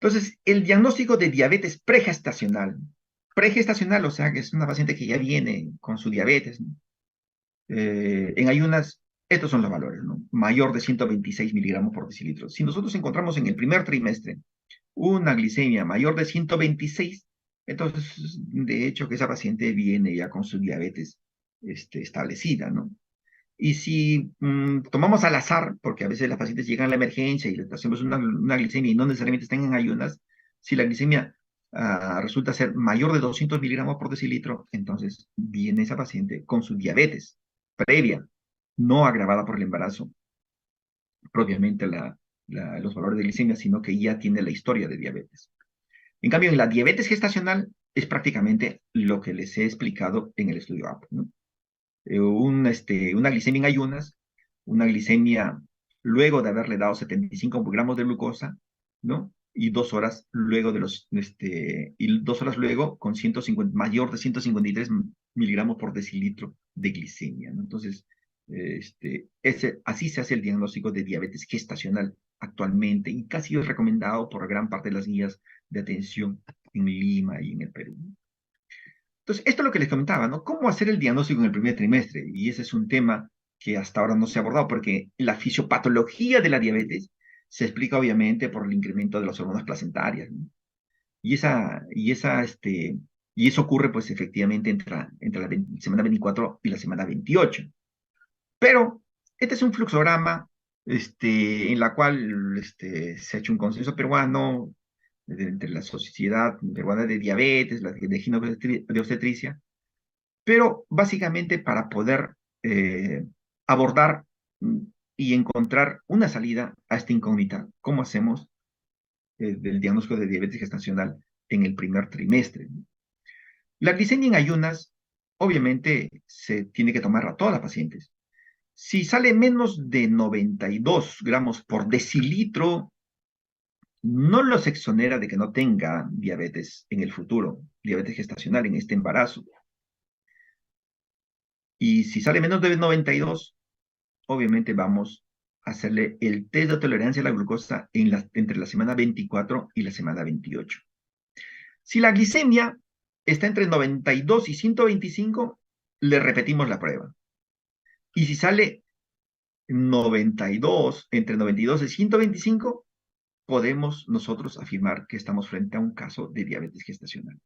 A: Entonces, el diagnóstico de diabetes pregestacional, o sea, que es una paciente que ya viene con su diabetes, ¿no? En ayunas, estos son los valores, ¿no? Mayor de 126 miligramos por decilitro. Si nosotros encontramos en el primer trimestre una glicemia mayor de 126, entonces, de hecho, que esa paciente viene ya con su diabetes establecida, ¿no? Y si tomamos al azar, porque a veces las pacientes llegan a la emergencia y les hacemos una glicemia y no necesariamente están en ayunas, si la glicemia resulta ser mayor de 200 miligramos por decilitro, entonces viene esa paciente con su diabetes previa, no agravada por el embarazo, propiamente los valores de glicemia, sino que ya tiene la historia de diabetes. En cambio, en la diabetes gestacional es prácticamente lo que les he explicado en el estudio APO, ¿no? Una glicemia en ayunas, una glicemia luego de haberle dado 75 gramos de glucosa, ¿no? Y 2 horas luego y 2 horas luego con 150, mayor de 153 miligramos por decilitro de glicemia, ¿no? Entonces, así se hace el diagnóstico de diabetes gestacional actualmente y casi es recomendado por gran parte de las guías de atención en Lima y en el Perú. Entonces, esto es lo que les comentaba, ¿no? ¿Cómo hacer el diagnóstico en el primer trimestre? Y ese es un tema que hasta ahora no se ha abordado, porque la fisiopatología de la diabetes se explica obviamente por el incremento de las hormonas placentarias, ¿no? Y eso ocurre, pues, efectivamente entre la semana 24 y la semana 28. Pero este es un fluxograma en la cual se ha hecho un consenso peruano entre la Sociedad Peruana de Diabetes, la de Ginobstetricia, pero básicamente para poder abordar y encontrar una salida a esta incógnita, ¿cómo hacemos del diagnóstico de diabetes gestacional en el primer trimestre? La glicemia en ayunas, obviamente, se tiene que tomar a todas las pacientes. Si sale menos de 92 gramos por decilitro, no los exonera de que no tenga diabetes en el futuro, diabetes gestacional en este embarazo. Y si sale menos de 92, obviamente vamos a hacerle el test de tolerancia a la glucosa entre la semana 24 y la semana 28. Si la glicemia está entre 92 y 125, le repetimos la prueba. Y si sale 92, entre 92 y 125, podemos nosotros afirmar que estamos frente a un caso de diabetes gestacional.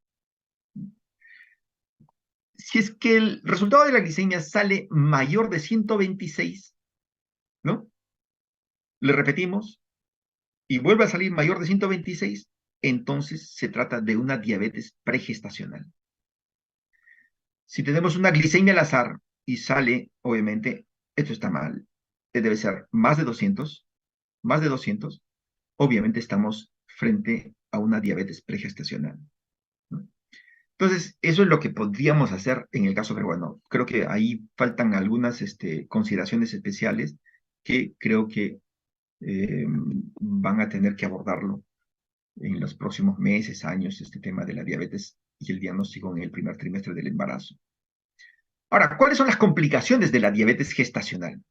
A: Si es que el resultado de la glicemia sale mayor de 126, ¿no? Le repetimos y vuelve a salir mayor de 126, entonces se trata de una diabetes pregestacional. Si tenemos una glicemia al azar y sale, obviamente, esto está mal, debe ser más de 200, obviamente estamos frente a una diabetes pregestacional, ¿no? Entonces, eso es lo que podríamos hacer en el caso peruano. Creo que ahí faltan algunas consideraciones especiales que creo que van a tener que abordarlo en los próximos meses, años, este tema de la diabetes y el diagnóstico en el primer trimestre del embarazo. Ahora, ¿cuáles son las complicaciones de la diabetes gestacional?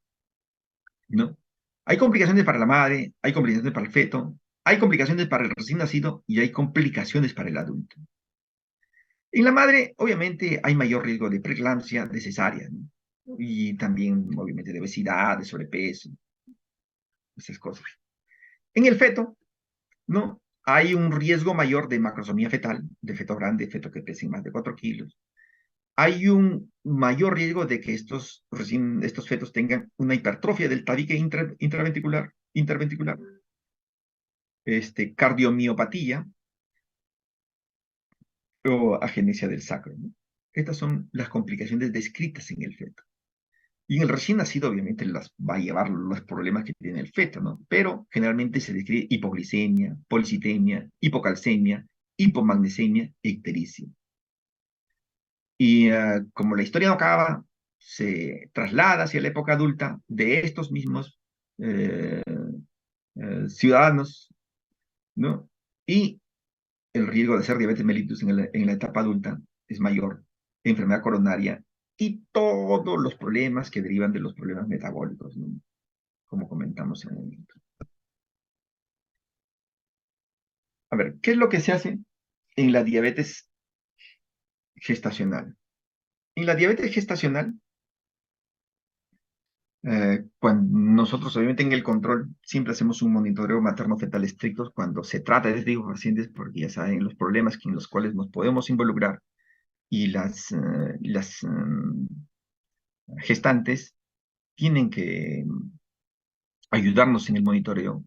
A: ¿No? Hay complicaciones para la madre, hay complicaciones para el feto, hay complicaciones para el recién nacido y hay complicaciones para el adulto. En la madre, obviamente, hay mayor riesgo de preeclampsia, de cesárea, ¿no? Y también, obviamente, de obesidad, de sobrepeso, esas cosas. En el feto, ¿no? Hay un riesgo mayor de macrosomía fetal, de feto grande, feto que pese más de 4 kilos. Hay un mayor riesgo de que estos fetos tengan una hipertrofia del tabique interventricular, cardiomiopatía o agenesia del sacro, ¿no? Estas son las complicaciones descritas en el feto. Y en el recién nacido, obviamente, las va a llevar los problemas que tiene el feto, ¿no? Pero generalmente se describe hipoglicemia, policitemia, hipocalcemia, hipomagnesemia e ictericia. Y como la historia no acaba, se traslada hacia la época adulta de estos mismos ciudadanos, ¿no? Y el riesgo de hacer diabetes mellitus en la etapa adulta es mayor, enfermedad coronaria y todos los problemas que derivan de los problemas metabólicos, ¿no? Como comentamos en el momento. A ver, ¿qué es lo que se hace en la diabetes gestacional? En la diabetes gestacional, cuando nosotros obviamente en el control siempre hacemos un monitoreo materno-fetal estricto cuando se trata de estos pacientes, porque ya saben los problemas en los cuales nos podemos involucrar y las gestantes tienen que ayudarnos en el monitoreo.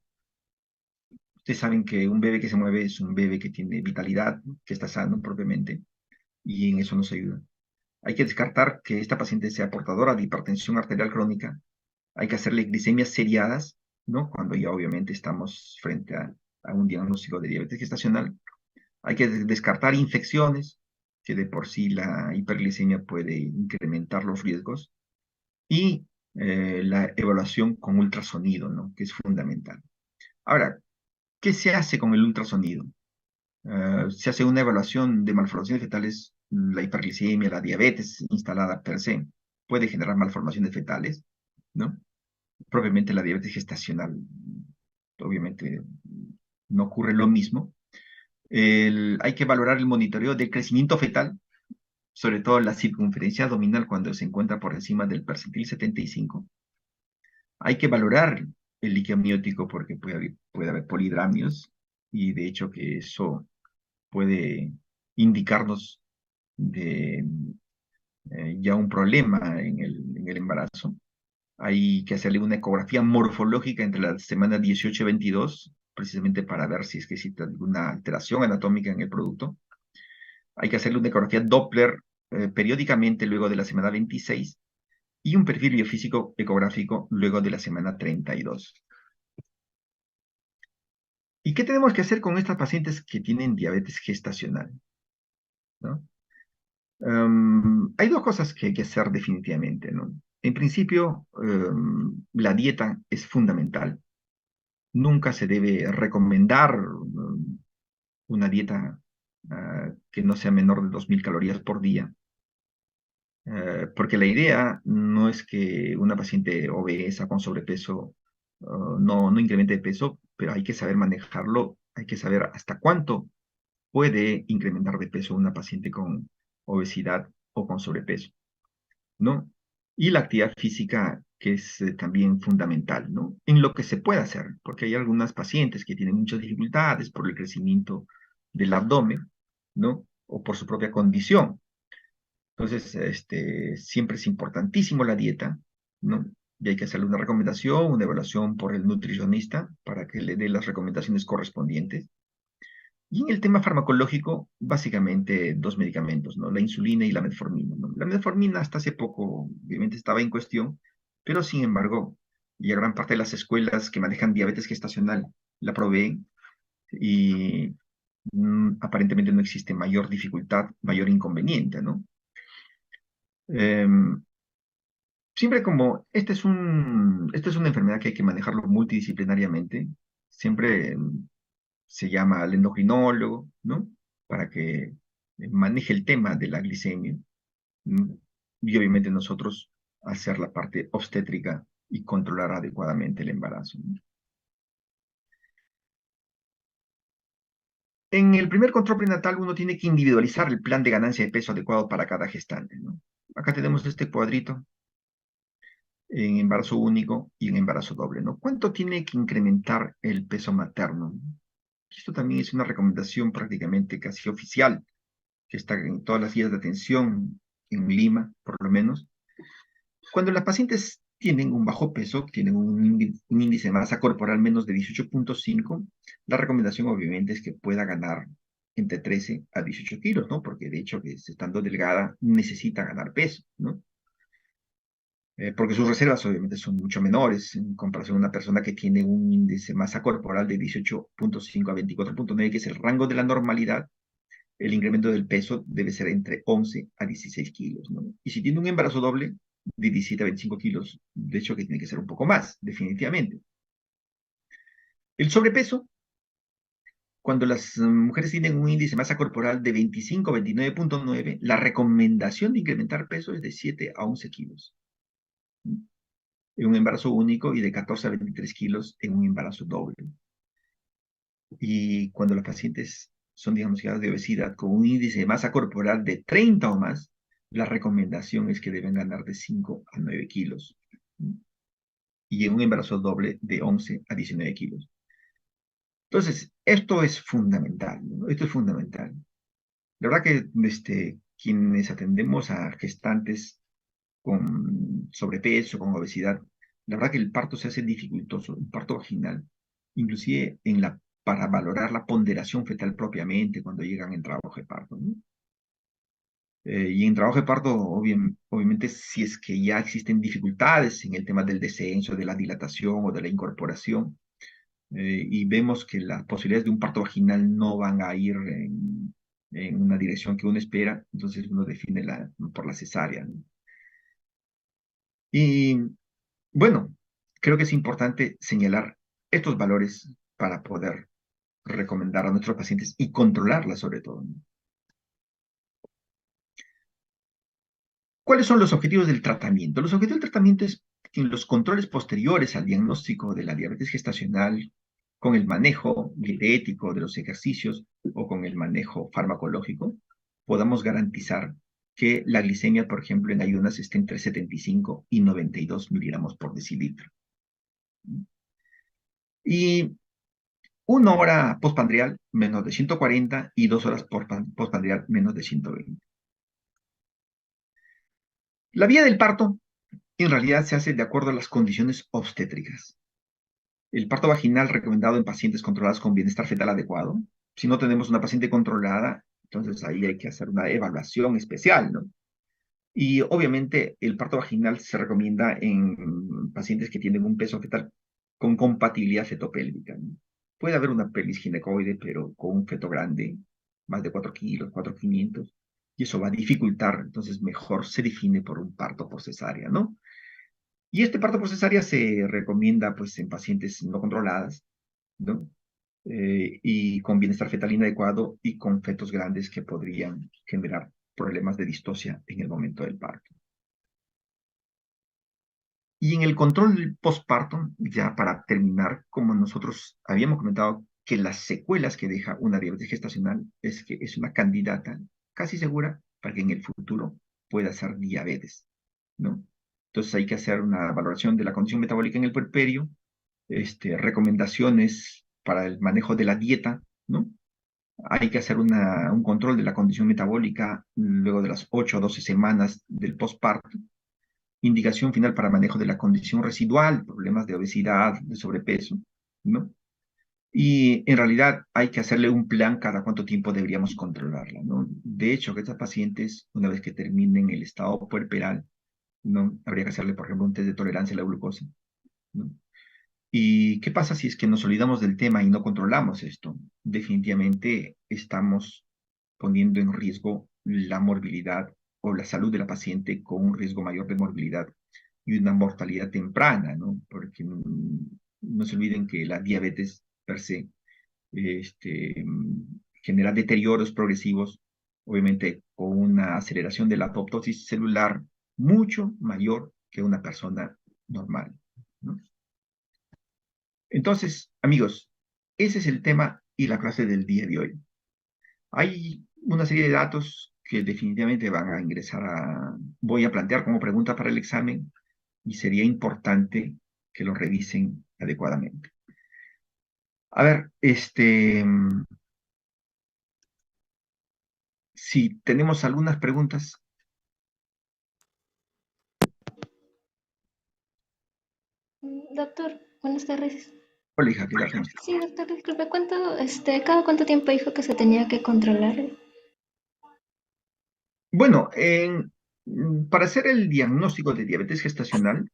A: Ustedes saben que un bebé que se mueve es un bebé que tiene vitalidad, que está sano propiamente, y en eso nos ayuda. Hay que descartar que esta paciente sea portadora de hipertensión arterial crónica. Hay que hacerle glicemias seriadas, ¿no? Cuando ya obviamente estamos frente a un diagnóstico de diabetes gestacional. Hay que descartar infecciones, que de por sí la hiperglicemia puede incrementar los riesgos. Y la evaluación con ultrasonido, ¿no? Que es fundamental. Ahora, ¿qué se hace con el ultrasonido? Se hace una evaluación de malformaciones fetales, la hiperglicemia, la diabetes instalada per se, puede generar malformaciones fetales, ¿no? Propiamente la diabetes gestacional, obviamente no ocurre lo mismo. Hay que valorar el monitoreo del crecimiento fetal, sobre todo la circunferencia abdominal cuando se encuentra por encima del percentil 75. Hay que valorar el líquido amniótico porque puede haber polidramios y de hecho que eso puede indicarnos de ya un problema en el embarazo. Hay que hacerle una ecografía morfológica entre la semana 18 y 22, precisamente para ver si es que existe alguna alteración anatómica en el producto. Hay que hacerle una ecografía Doppler periódicamente luego de la semana 26 y un perfil biofísico ecográfico luego de la semana 32. ¿Y qué tenemos que hacer con estas pacientes que tienen diabetes gestacional? ¿No? Hay dos cosas que hay que hacer definitivamente, ¿no? En principio, la dieta es fundamental. Nunca se debe recomendar una dieta que no sea menor de 2.000 calorías por día, porque la idea no es que una paciente obesa con sobrepeso no incremente de peso, pero hay que saber manejarlo, hay que saber hasta cuánto puede incrementar de peso una paciente con obesidad o con sobrepeso, ¿no? Y la actividad física, que es también fundamental, ¿no? En lo que se puede hacer, porque hay algunas pacientes que tienen muchas dificultades por el crecimiento del abdomen, ¿no? O por su propia condición. Entonces, siempre es importantísimo la dieta, ¿no? Y hay que hacerle una recomendación, una evaluación por el nutricionista para que le dé las recomendaciones correspondientes. Y en el tema farmacológico, básicamente dos medicamentos, ¿no? La insulina y la metformina, ¿no? La metformina hasta hace poco, obviamente, estaba en cuestión, pero sin embargo, ya gran parte de las escuelas que manejan diabetes gestacional la proveen y aparentemente no existe mayor dificultad, mayor inconveniente, ¿no? Em, Siempre como, esta es una enfermedad que hay que manejarlo multidisciplinariamente, siempre se llama al endocrinólogo, ¿no? Para que maneje el tema de la glicemia, ¿no? Y obviamente nosotros hacer la parte obstétrica y controlar adecuadamente el embarazo, ¿no? En el primer control prenatal uno tiene que individualizar el plan de ganancia de peso adecuado para cada gestante, ¿no? Acá tenemos este cuadrito en embarazo único y en embarazo doble, ¿no? ¿Cuánto tiene que incrementar el peso materno? Esto también es una recomendación prácticamente casi oficial, que está en todas las guías de atención en Lima, por lo menos. Cuando las pacientes tienen un bajo peso, tienen un índice de masa corporal menos de 18.5, la recomendación obviamente es que pueda ganar entre 13 a 18 kilos, ¿no? Porque de hecho, que estando delgada, necesita ganar peso, ¿no? Porque sus reservas obviamente son mucho menores en comparación a una persona que tiene un índice de masa corporal de 18.5 a 24.9, que es el rango de la normalidad. El incremento del peso debe ser entre 11 a 16 kilos, ¿no? Y si tiene un embarazo doble, de 17 a 25 kilos, de hecho que tiene que ser un poco más, definitivamente. El sobrepeso, cuando las mujeres tienen un índice de masa corporal de 25 a 29.9, la recomendación de incrementar peso es de 7 a 11 kilos, ¿no? En un embarazo único y de 14 a 23 kilos en un embarazo doble. Y cuando los pacientes son diagnosticados de obesidad con un índice de masa corporal de 30 o más, la recomendación es que deben ganar de 5 a 9 kilos. Y en un embarazo doble de 11 a 19 kilos. Entonces, esto es fundamental, ¿no? Esto es fundamental. La verdad que quienes atendemos a gestantes con sobrepeso, con obesidad, la verdad que el parto se hace dificultoso, el parto vaginal, inclusive en la para valorar la ponderación fetal propiamente cuando llegan en trabajo de parto, ¿no? Y en trabajo de parto, obviamente, si es que ya existen dificultades en el tema del descenso, de la dilatación o de la incorporación, y vemos que las posibilidades de un parto vaginal no van a ir en una dirección que uno espera, entonces uno define por la cesárea, ¿no? Y bueno, creo que es importante señalar estos valores para poder recomendar a nuestros pacientes y controlarlas sobre todo, ¿no? ¿Cuáles son los objetivos del tratamiento? Los objetivos del tratamiento es que en los controles posteriores al diagnóstico de la diabetes gestacional, con el manejo dietético de los ejercicios o con el manejo farmacológico, podamos garantizar que la glicemia, por ejemplo, en ayunas esté entre 75 y 92 miligramos por decilitro. Y 1 hora postprandial menos de 140 y 2 horas postprandial menos de 120. La vía del parto en realidad se hace de acuerdo a las condiciones obstétricas. El parto vaginal recomendado en pacientes controladas con bienestar fetal adecuado. Si no tenemos una paciente controlada, entonces ahí hay que hacer una evaluación especial, ¿no? Y obviamente el parto vaginal se recomienda en pacientes que tienen un peso fetal con compatibilidad fetopélvica, ¿no? Puede haber una pelvis ginecoide, pero con un feto grande, más de 4 kilos, 4,500, y eso va a dificultar, entonces mejor se define por un parto por cesárea, ¿no? Y este parto por cesárea se recomienda pues en pacientes no controladas, ¿no? Y con bienestar fetal inadecuado y con fetos grandes que podrían generar problemas de distocia en el momento del parto. Y en el control del posparto, ya para terminar, como nosotros habíamos comentado, que las secuelas que deja una diabetes gestacional es que es una candidata casi segura para que en el futuro pueda ser diabetes, ¿no? Entonces hay que hacer una valoración de la condición metabólica en el puerperio, recomendaciones para el manejo de la dieta, ¿no? Hay que hacer un control de la condición metabólica luego de las 8 o 12 semanas del posparto. Indicación final para manejo de la condición residual, problemas de obesidad, de sobrepeso, ¿no? Y en realidad hay que hacerle un plan cada cuánto tiempo deberíamos controlarla, ¿no? De hecho, que estas pacientes, una vez que terminen el estado puerperal, ¿no? Habría que hacerle, por ejemplo, un test de tolerancia a la glucosa, ¿no? ¿Y qué pasa si es que nos olvidamos del tema y no controlamos esto? Definitivamente estamos poniendo en riesgo la morbilidad o la salud de la paciente con un riesgo mayor de morbilidad y una mortalidad temprana, ¿no? Porque no se olviden que la diabetes per se genera deterioros progresivos, obviamente con una aceleración de la apoptosis celular mucho mayor que una persona normal, ¿no? Entonces, amigos, ese es el tema y la clase del día de hoy. Hay una serie de datos que definitivamente van a ingresar voy a plantear como pregunta para el examen y sería importante que lo revisen adecuadamente. A ver, si tenemos algunas preguntas.
D: Doctor, buenas tardes.
A: Hola, hija, ¿qué tal? ¿Cómo estás?
D: Sí, doctor, disculpe, ¿cada cuánto tiempo dijo que se tenía que controlar?
A: Bueno, para hacer el diagnóstico de diabetes gestacional,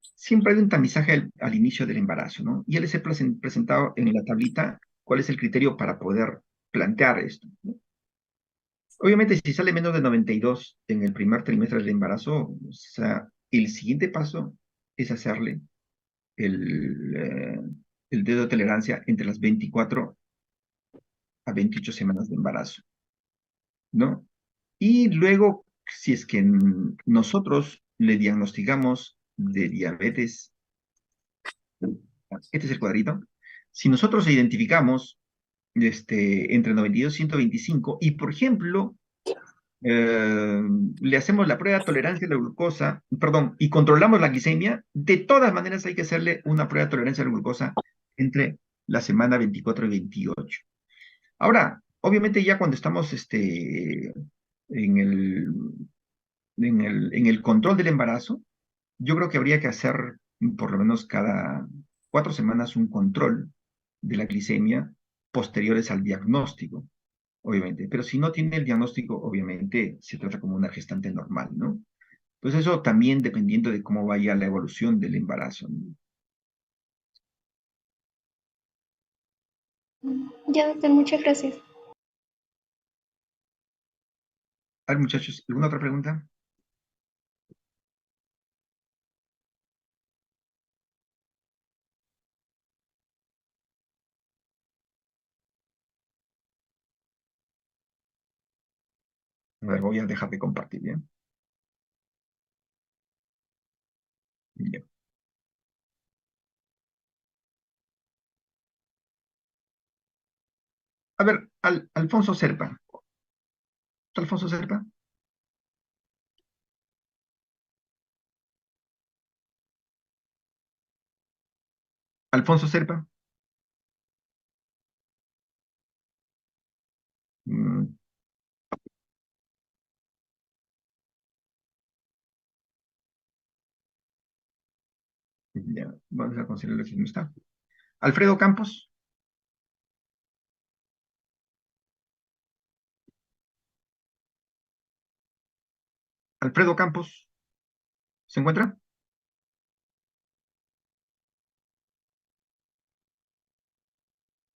A: siempre hay un tamizaje al inicio del embarazo, ¿no? Ya les he presentado en la tablita cuál es el criterio para poder plantear esto, ¿no? Obviamente, si sale menos de 92 en el primer trimestre del embarazo, o sea, el siguiente paso es hacerle el, eh, el dedo de tolerancia entre las 24 a 28 semanas de embarazo, ¿no? Y luego, si es que nosotros le diagnosticamos de diabetes, este es el cuadrito, si nosotros identificamos entre 92 y 125, y por ejemplo, eh, le hacemos la prueba de tolerancia a la glucosa, perdón, y controlamos la glicemia, de todas maneras hay que hacerle una prueba de tolerancia a la glucosa entre la semana 24 y 28. Ahora, obviamente ya cuando estamos en el, en el control del embarazo, yo creo que habría que hacer por lo menos cada 4 semanas un control, de la glicemia posteriores al diagnóstico, obviamente. Pero si no tiene el diagnóstico, obviamente se trata como una gestante normal, ¿no? Pues eso también dependiendo de cómo vaya la evolución del embarazo, ¿no?
D: Ya, doctor, muchas gracias.
A: A ver, muchachos, ¿alguna otra pregunta? A ver, voy a dejar de compartir, ¿bien? Ya. A ver, Alfonso Serpa. ¿Alfonso Serpa? ¿Alfonso Serpa? Mm, ya, vamos a considerar que no está. ¿Alfredo Campos? ¿Alfredo Campos? ¿Se encuentra?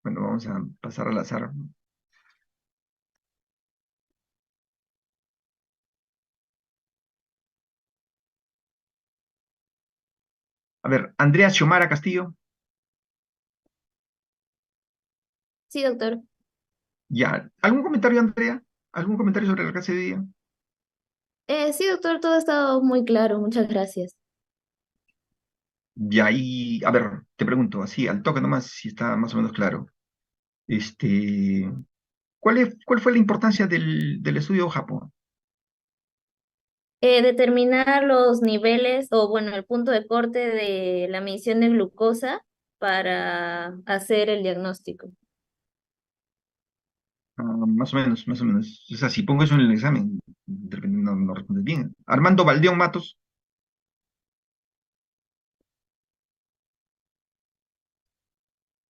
A: Bueno, vamos a pasar al azar. A ver, Andrea Xiomara Castillo.
B: Sí, doctor.
A: Ya. ¿Algún comentario, Andrea? ¿Algún comentario sobre la clase de día?
B: Sí, doctor, todo ha estado muy claro, muchas gracias.
A: Ya, y a ver, te pregunto, así, al toque nomás, si está más o menos claro. Este, ¿cuál fue la importancia del estudio Japón?
B: Determinar los niveles o, bueno, el punto de corte de la medición de glucosa para hacer el diagnóstico.
A: Ah, más o menos, más o menos. O sea, si pongo eso en el examen, de repente no respondes bien. Armando Valdeón Matos.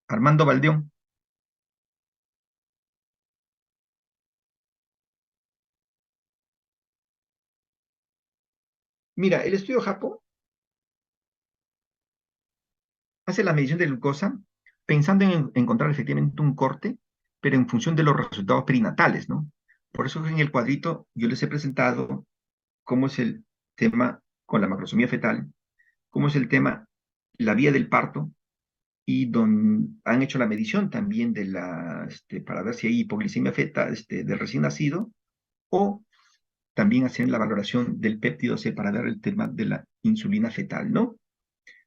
A: Armando Valdeón. Mira, el estudio Japón hace la medición de glucosa pensando en encontrar efectivamente un corte, pero en función de los resultados perinatales, ¿no? Por eso en el cuadrito yo les he presentado cómo es el tema con la macrosomía fetal, cómo es el tema, la vía del parto, y han hecho la medición también para ver si hay hipoglicemia fetal del recién nacido, o también hacen la valoración del péptido C para ver el tema de la insulina fetal, ¿no?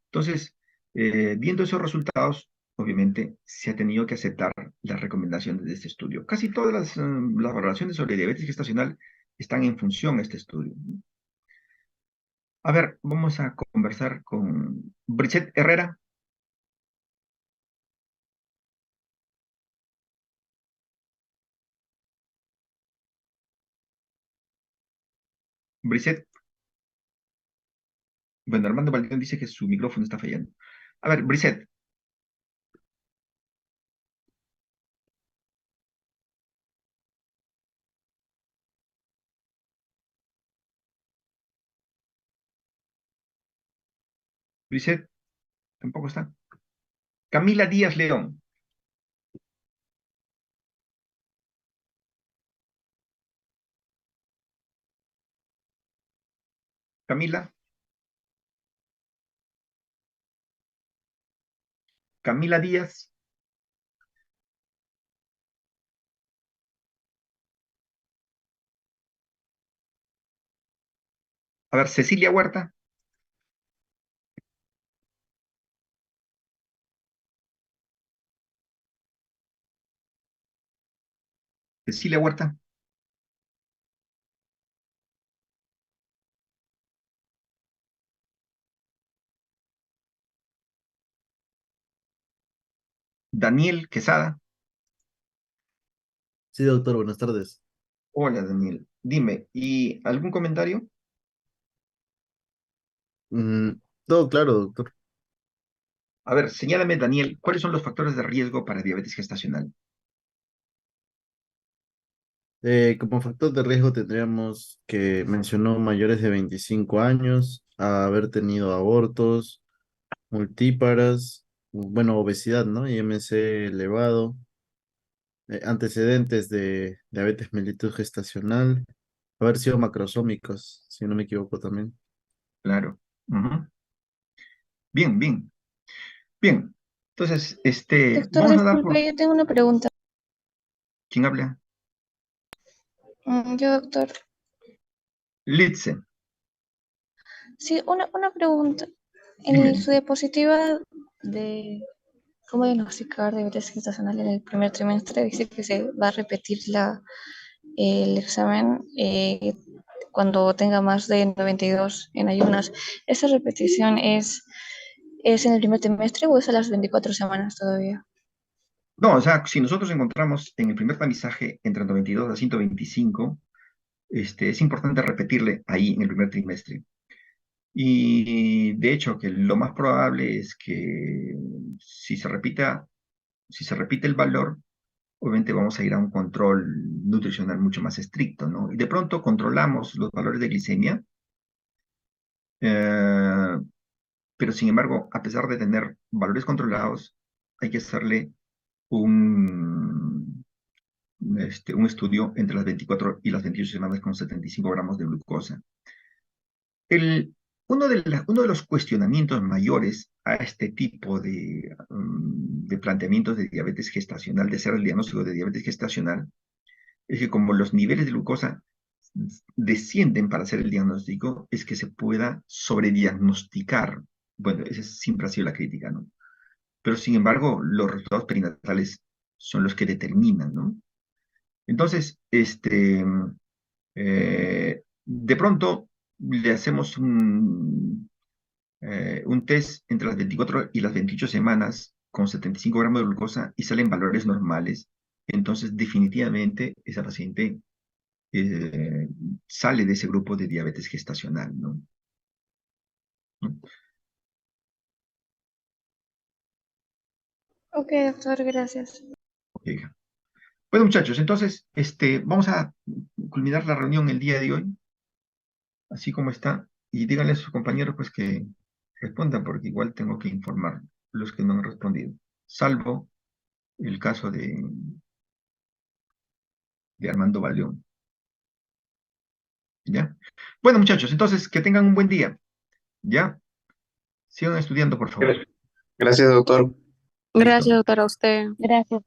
A: Entonces, viendo esos resultados, obviamente se ha tenido que aceptar las recomendaciones de este estudio. Casi todas las valoraciones sobre diabetes gestacional están en función a este estudio, ¿no? A ver, vamos a conversar con Bridget Herrera. Bridget, bueno, Armando Valdeón dice que su micrófono está fallando. A ver, Bridget, Bridget, tampoco está. Camila Díaz León. Camila, Camila Díaz. A ver, Cecilia Huerta. Cecilia Huerta. Daniel Quesada.
E: Sí, doctor, buenas tardes.
A: Hola, Daniel. Dime, ¿y algún comentario?
E: Mm, todo claro, doctor.
A: A ver, señálame, Daniel, ¿cuáles son los factores de riesgo para diabetes gestacional?
E: Como factor de riesgo tendríamos que mencionó mayores de 25 años, haber tenido abortos, multíparas, bueno, obesidad, ¿no? IMC elevado, antecedentes de diabetes mellitus gestacional, haber sido macrosómicos, si no me equivoco también.
A: Claro. Ujú. Bien, bien, bien. Entonces,
D: Doctor,
A: vamos a dar por...
D: disculpe, yo tengo una pregunta.
A: ¿Quién habla?
D: Yo, doctor.
A: Litze,
D: Sí, una pregunta. En
A: dime.
D: su diapositiva de cómo diagnosticar diabetes gestacional en el primer trimestre, dice que se va a repetir el examen cuando tenga más de 92 en ayunas. ¿Esa repetición es en el primer trimestre o es a las 24 semanas todavía?
A: No, o sea, si nosotros encontramos en el primer tamizaje entre 92 a 125, es importante repetirle ahí en el primer trimestre. Y de hecho, que lo más probable es que si se repite el valor, obviamente vamos a ir a un control nutricional mucho más estricto, ¿no? Y de pronto controlamos los valores de glicemia, eh, pero sin embargo, a pesar de tener valores controlados, hay que hacerle un, un estudio entre las 24 y las 28 semanas con 75 gramos de glucosa. El, uno de los cuestionamientos mayores a este tipo de planteamientos de diabetes gestacional, de hacer el diagnóstico de diabetes gestacional, es que como los niveles de glucosa descienden para hacer el diagnóstico, es que se pueda sobrediagnosticar. Bueno, esa siempre ha sido la crítica, ¿no? Pero sin embargo, los resultados perinatales son los que determinan, ¿no? Entonces, de pronto le hacemos un test entre las 24 y las 28 semanas con 75 gramos de glucosa y salen valores normales. Entonces, definitivamente, esa paciente eh, sale de ese grupo de diabetes gestacional, ¿no? ¿No?
D: Ok, doctor, gracias.
A: Ok. Bueno, muchachos, entonces, vamos a culminar la reunión el día de hoy, así como está, y díganle a sus compañeros, pues, que respondan, porque igual tengo que informar los que no han respondido, salvo el caso de Armando Baleón, ¿ya? Bueno, muchachos, entonces, que tengan un buen día, ¿ya? Sigan estudiando, por favor.
C: Gracias, doctor.
A: Listo.
F: Gracias, doctora, a usted.
B: Gracias.